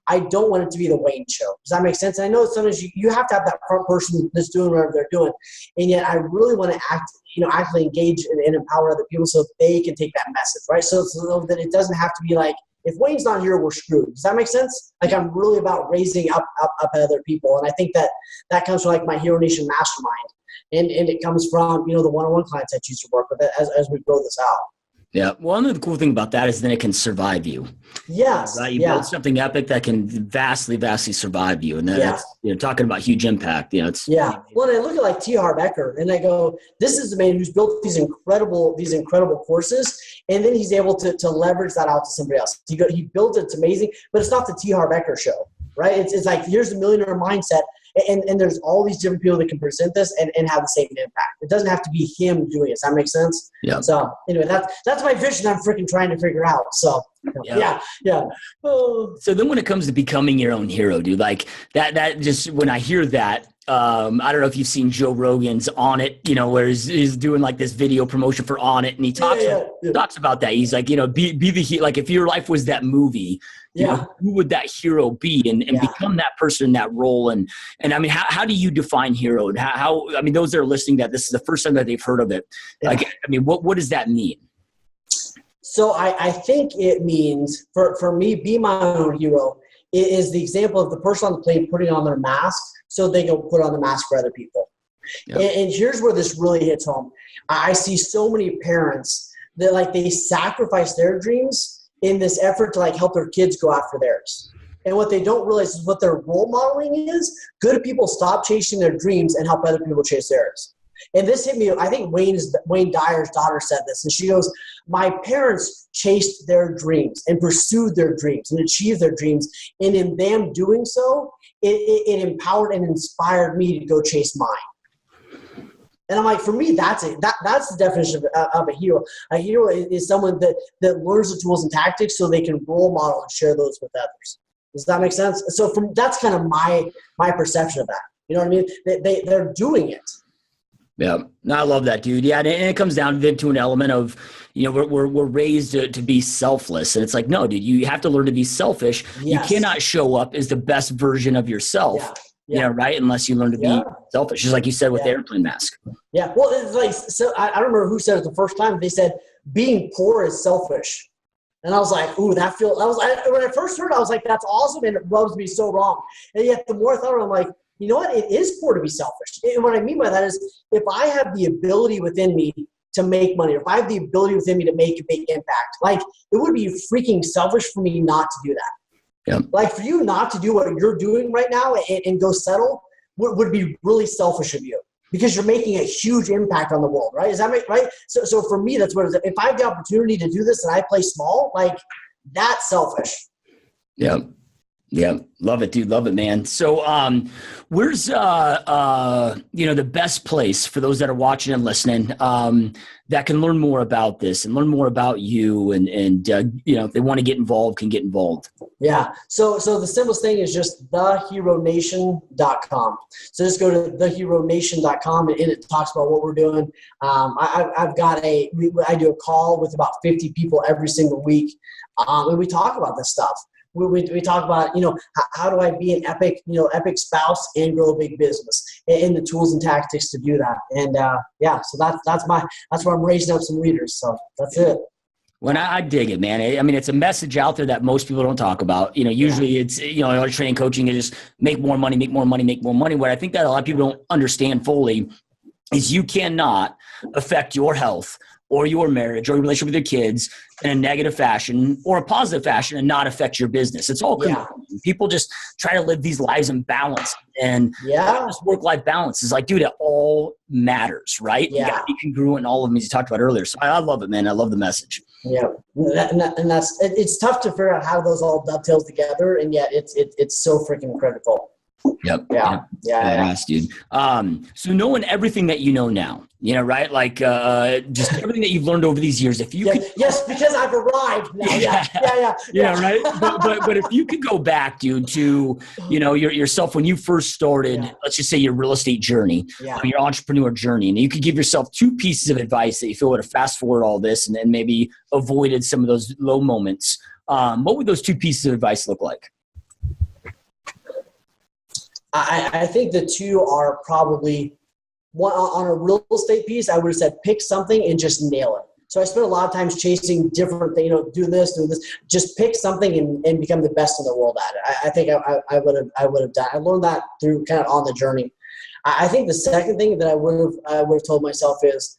I don't want it to be the Wayne show. Does that make sense? And I know sometimes you have to have that front person that's doing whatever they're doing. And yet I really want to actively engage and empower other people so they can take that message, right? So that it doesn't have to be like, if Wayne's not here, we're screwed. Does that make sense? I'm really about raising up other people. And I think that comes from my Hero Nation mastermind. And it comes from, the one-on-one clients I choose to work with as we grow this out. Yeah. Well, another cool thing about that is then it can survive you. Yes. Right? You build something epic that can vastly, vastly survive you. And that's, talking about huge impact. Well, and I look at T. Harv Eker and I go, this is the man who's built these incredible courses. And then he's able to leverage that out to somebody else. He built it. It's amazing, but it's not the T. Harv Eker show, right? It's like, here's the millionaire mindset. And there's all these different people that can present this and have the same impact. It doesn't have to be him doing it. Does that make sense? Yeah. So anyway, that's my vision I'm freaking trying to figure out. So yeah. Oh. So then when it comes to becoming your own hero, dude, that just, when I hear that, I don't know if you've seen Joe Rogan's On It, where he's doing this video promotion for On It. And he talks about that. He's like, be the, if your life was that movie, who would that hero be and become that person in that role? And I mean, how do you define hero? And how those that are listening, that this is the first time that they've heard of it. Yeah. What does that mean? So I think it means for me, be my own hero is the example of the person on the plane putting on their mask so they can put on the mask for other people. Yep. And here's where this really hits home. I see so many parents that they sacrifice their dreams in this effort to help their kids go after theirs. And what they don't realize is what their role modeling is. Good people stop chasing their dreams and help other people chase theirs. And this hit me. I think Wayne Dyer's daughter said this, and she goes, my parents chased their dreams and pursued their dreams and achieved their dreams. And in them doing so, it empowered and inspired me to go chase mine. And I'm like, for me, that's it. That's the definition of a hero. A hero is someone that learns the tools and tactics so they can role model and share those with others. Does that make sense? So that's kind of my perception of that. You know what I mean? They're doing it. Yeah, no, I love that, dude. Yeah, and it comes down to an element of, we're raised to be selfless, and it's like, no, dude, you have to learn to be selfish. Yes. You cannot show up as the best version of yourself, right? Unless you learn to be selfish, just like you said with the airplane mask. Yeah, well, it's so I don't remember who said it the first time. They said being poor is selfish, and I was like, ooh, when I first heard it, I was like, that's awesome, and it rubs me so wrong. And yet, the more I thought, I'm like, you know what? It is poor to be selfish. And what I mean by that is if I have the ability within me to make money, or if I have the ability within me to make a big impact, it would be freaking selfish for me not to do that. Yeah. For you not to do what you're doing right now and go settle would be really selfish of you because you're making a huge impact on the world, right? Is that right? So for me, that's what it is. If I have the opportunity to do this and I play small, that's selfish. Yeah. Yeah. Love it, dude. Love it, man. So, where's, the best place for those that are watching and listening, that can learn more about this and learn more about you and if they want to get involved, can get involved? Yeah. So the simplest thing is just theheronation.com. So just go to theheronation.com and it talks about what we're doing. I do a call with about 50 people every single week. And we talk about this stuff. We talk about, how do I be an epic spouse and grow a big business and the tools and tactics to do that. And so that's where I'm raising up some leaders. So that's it. Well, I dig it, man. I mean, it's a message out there that most people don't talk about. Usually it's, training, coaching is just make more money. What I think that a lot of people don't understand fully is you cannot affect your health or your marriage or your relationship with your kids in a negative fashion or a positive fashion and not affect your business. It's all people just try to live these lives in balance, and this work-life balance is like, dude, it all matters, right? You got to be congruent in all of them, as you talked about earlier. So I love it, man. I love the message. Yeah, and that's it's tough to figure out how those all dovetails together, and yet it's so freaking critical. Yep. Yeah. Dude. So knowing everything that you know now, right? Like, just everything that you've learned over these years, if you could, yes, because I've arrived now. Yeah. Right. But if you could go back, dude, to, yourself when you first started, let's just say your real estate journey, your entrepreneur journey, and you could give yourself 2 pieces of advice that you feel would have fast forward all this and then maybe avoided some of those low moments. What would those 2 pieces of advice look like? I think the 2 are probably one on a real estate piece. I would have said pick something and just nail it. So I spent a lot of times chasing different things, do this. Just pick something and become the best in the world at it. I think I would have done. I learned that through kind of on the journey. I think the second thing that I would have told myself is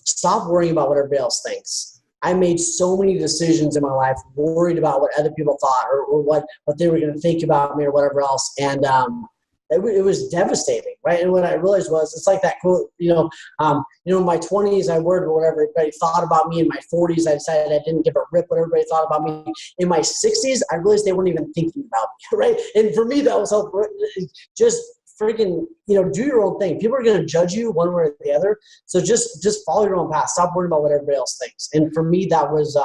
stop worrying about what everybody else thinks. I made so many decisions in my life worried about what other people thought or what they were going to think about me or whatever else. And it was devastating, right? And what I realized was, it's like that quote, in my 20s, I worried about what everybody thought about me. In my 40s, I decided I didn't give a rip what everybody thought about me. In my 60s, I realized they weren't even thinking about me, right? And for me, that was just freaking, do your own thing. People are going to judge you one way or the other. So just follow your own path. Stop worrying about what everybody else thinks. And for me, that was,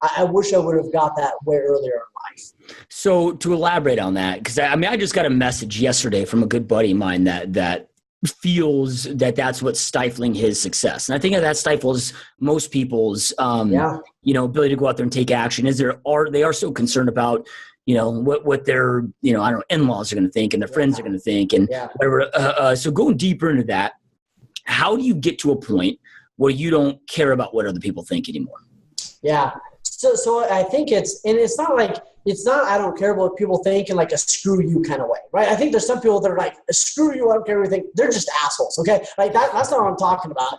I wish I would have got that way earlier in life. So to elaborate on that, because I just got a message yesterday from a good buddy of mine that feels that that's what's stifling his success. And I think that stifles most people's, ability to go out there and take action, is they are so concerned about, what their, in-laws are going to think and their friends are going to think and whatever. So going deeper into that, how do you get to a point where you don't care about what other people think anymore? Yeah. So I think it's not I don't care what people think in like a screw you kind of way, right? I think there's some people that are like, screw you, I don't care what you think. They're just assholes, okay? Like that's not what I'm talking about.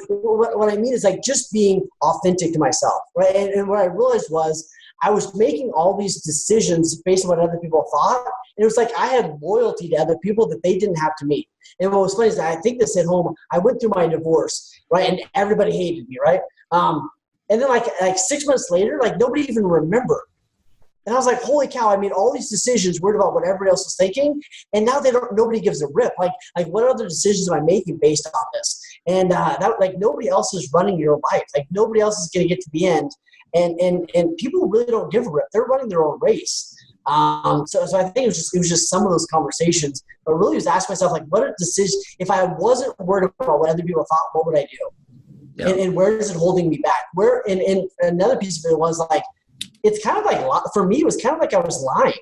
What I mean is like just being authentic to myself, right? And what I realized was I was making all these decisions based on what other people thought. And it was like I had loyalty to other people that they didn't have to meet. And what was funny is that I think this at home, I went through my divorce, right? And everybody hated me, right? And then like 6 months later, like nobody even remembered. And I was like, holy cow, I made all these decisions worried about what everybody else was thinking. And now nobody gives a rip. Like what other decisions am I making based on this? And nobody else is running your life. Like nobody else is going to get to the end. And people really don't give a rip. They're running their own race. So I think it was just some of those conversations, but really was asking myself, like, what a decision, if I wasn't worried about what other people thought, what would I do? Yeah. And where is it holding me back? And another piece of it was like, it's kind of like, for me, it was kind of like I was lying.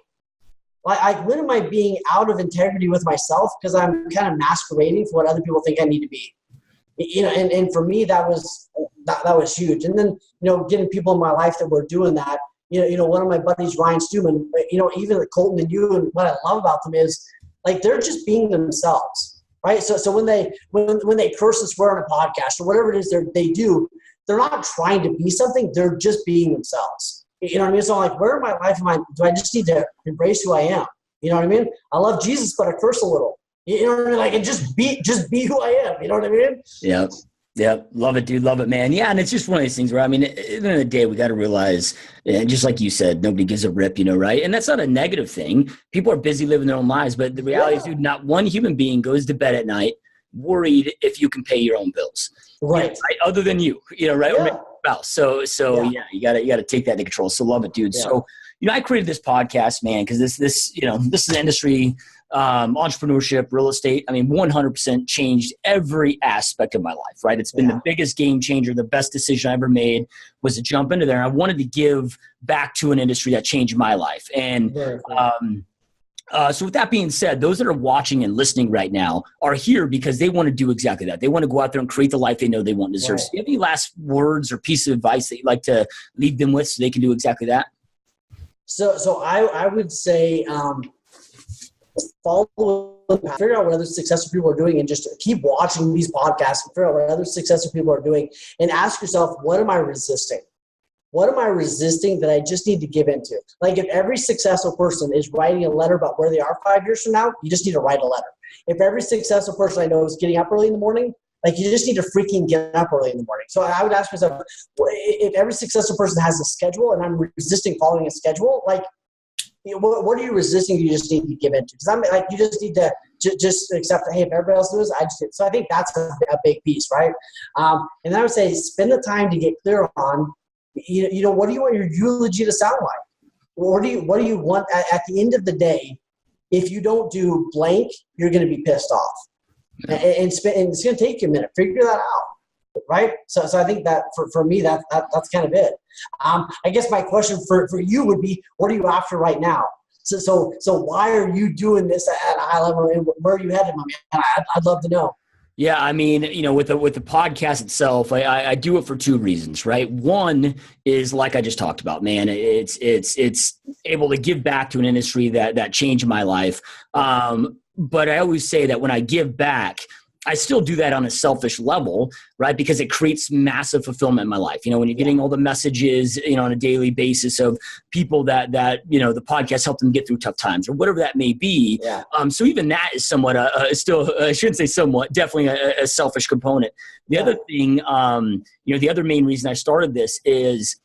Like, when am I being out of integrity with myself? Because I'm kind of masquerading for what other people think I need to be. And for me, that was huge. And then, getting people in my life that were doing that, one of my buddies, Ryan Stewman, even Colton and you, and what I love about them is like, they're just being themselves. Right. So when they curse and swear on a podcast or whatever it is they do, they're not trying to be something. They're just being themselves. You know what I mean? So I'm like, where in my life do I just need to embrace who I am? You know what I mean? I love Jesus, but I curse a little. You know what I mean? Like, and just be who I am. You know what I mean? Yeah. Yep. Love it, dude. Love it, man. Yeah. And it's just one of these things where, at the end of the day, we got to realize, just like you said, nobody gives a rip, right? And that's not a negative thing. People are busy living their own lives. But the reality is, dude, not one human being goes to bed at night worried if you can pay your own bills. Right. Other than you, right? Yeah. Or so you gotta take that into control. So love it, dude. Yeah. So, I created this podcast, man, because this is an industry, entrepreneurship, real estate. 100% changed every aspect of my life, right? It's been the biggest game changer. The best decision I ever made was to jump into there. I wanted to give back to an industry that changed my life. And, so with that being said, those that are watching and listening right now are here because they want to do exactly that. They want to go out there and create the life they know they want and deserve. Right. So do you have any last words or piece of advice that you'd like to leave them with so they can do exactly that? So I would say, follow the path, figure out what other successful people are doing, and just keep watching these podcasts and figure out what other successful people are doing, and ask yourself, what am I resisting? What am I resisting that I just need to give into? Like, if every successful person is writing a letter about where they are 5 years from now, you just need to write a letter. If every successful person I know is getting up early in the morning, like, you just need to freaking get up early in the morning. So I would ask myself, if every successful person has a schedule and I'm resisting following a schedule, like, what are you resisting? You just need to give into? Because I'm like, you just need to just accept that, hey, if everybody else does, I just did. So I think that's a big piece, right? And then I would say, spend the time to get clear on, what do you want your eulogy to sound like? What do you want at the end of the day? If you don't do blank, you're going to be pissed off, and it's going to take you a minute. Figure that out, right? So I think that for me, that's kind of it. I guess my question for you would be, what are you after right now? So why are you doing this at a high level, and where are you headed, my man? I'd love to know. Yeah, I mean, with the podcast itself, I do it for 2 reasons, right? One is, like I just talked about, man, it's able to give back to an industry that changed my life. But I always say that when I give back, I still do that on a selfish level, right? Because it creates massive fulfillment in my life. When you're getting all the messages, on a daily basis of people that the podcast helped them get through tough times or whatever that may be. Yeah. So even that is somewhat still, I shouldn't say somewhat, definitely a selfish component. The other thing, the other main reason I started this is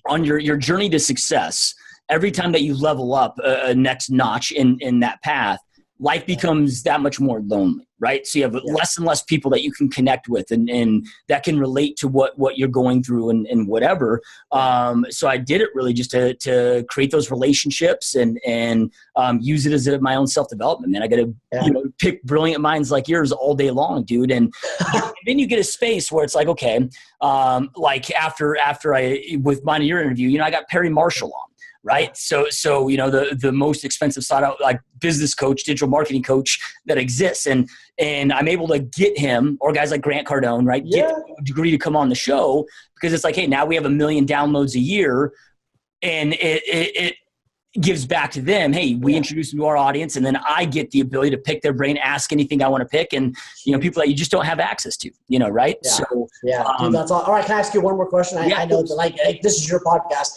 on your journey to success. Every time that you level up a next notch in that path, life becomes that much more lonely, right? So you have less and less people that you can connect with and that can relate to what you're going through and whatever. So I did it really just to create those relationships and use it as my own self-development, man. I got to pick brilliant minds like yours all day long, dude. And then you get a space where it's like, okay, like after with mine and your interview, I got Perry Marshall on. Right. So, the most expensive sought out like business coach, digital marketing coach that exists. And I'm able to get him or guys like Grant Cardone, right. Get a degree to come on the show because it's like, hey, now we have 1 million downloads a year and it gives back to them. Hey, we introduce them to our audience and then I get the ability to pick their brain, ask anything I want to pick. And, people that you just don't have access to, right? Yeah. So, dude, that's all right. Can I ask you one more question? I know that like this is your podcast.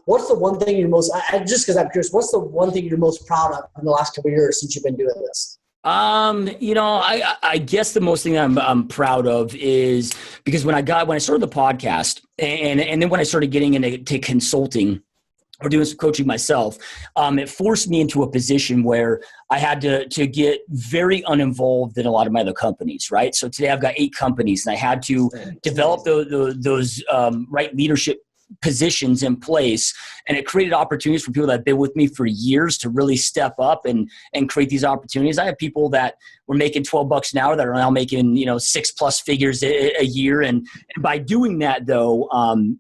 What's the one thing you're most, just cause I'm curious, what's the one thing you're most proud of in the last couple of years since you've been doing this? I guess the most thing I'm proud of is because when I started the podcast and then when I started getting into consulting, or doing some coaching myself, it forced me into a position where I had to get very uninvolved in a lot of my other companies, right? So today I've got 8 companies and I had to develop those right leadership positions in place, and it created opportunities for people that have been with me for years to really step up and create these opportunities. I have people that were making $12 an hour that are now making 6+ figures a year, and by doing that though,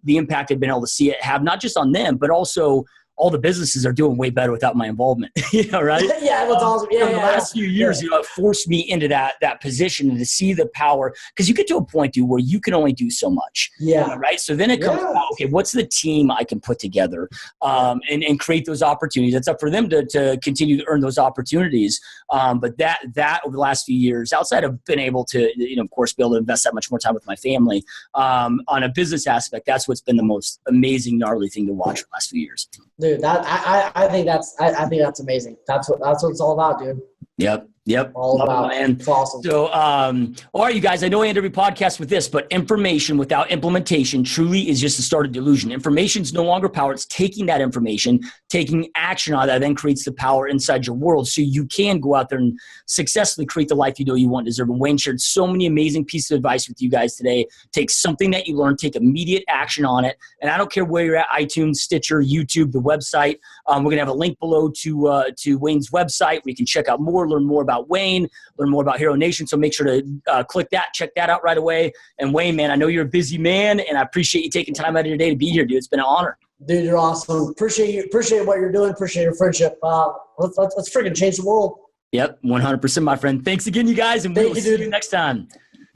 the impact I've been able to see it have not just on them but also all the businesses are doing way better without my involvement, right? Yeah, that's awesome. Yeah, the last few years, it forced me into that position and to see the power, because you get to a point, dude, where you can only do so much. Yeah. Right. So then it comes out, okay, what's the team I can put together and create those opportunities? It's up for them to continue to earn those opportunities. But that over the last few years, outside of being able to, of course, be able to invest that much more time with my family, on a business aspect, that's what's been the most amazing, gnarly thing to watch the last few years. Dude, I think that's amazing. That's what it's all about, dude. Yep. All about it, man. It's awesome. So, all right, you guys, I know I end every podcast with this, but information without implementation truly is just the start of delusion. Information is no longer power. It's taking that information, taking action on that, then creates the power inside your world. So you can go out there and successfully create the life you know you want, deserve. And Wayne shared so many amazing pieces of advice with you guys today. Take something that you learned, take immediate action on it. And I don't care where you're at, iTunes, Stitcher, YouTube, the website. We're going to have a link below to Wayne's website where you can check out more, learn more about Wayne, learn more about Hero Nation. So make sure to click that, check that out right away. And Wayne, man, I know you're a busy man, and I appreciate you taking time out of your day to be here, dude. It's been an honor. Dude, you're awesome. Appreciate you. Appreciate what you're doing. Appreciate your friendship. Let's freaking change the world. Yep, 100%, my friend. Thanks again, you guys, and we'll see you next time.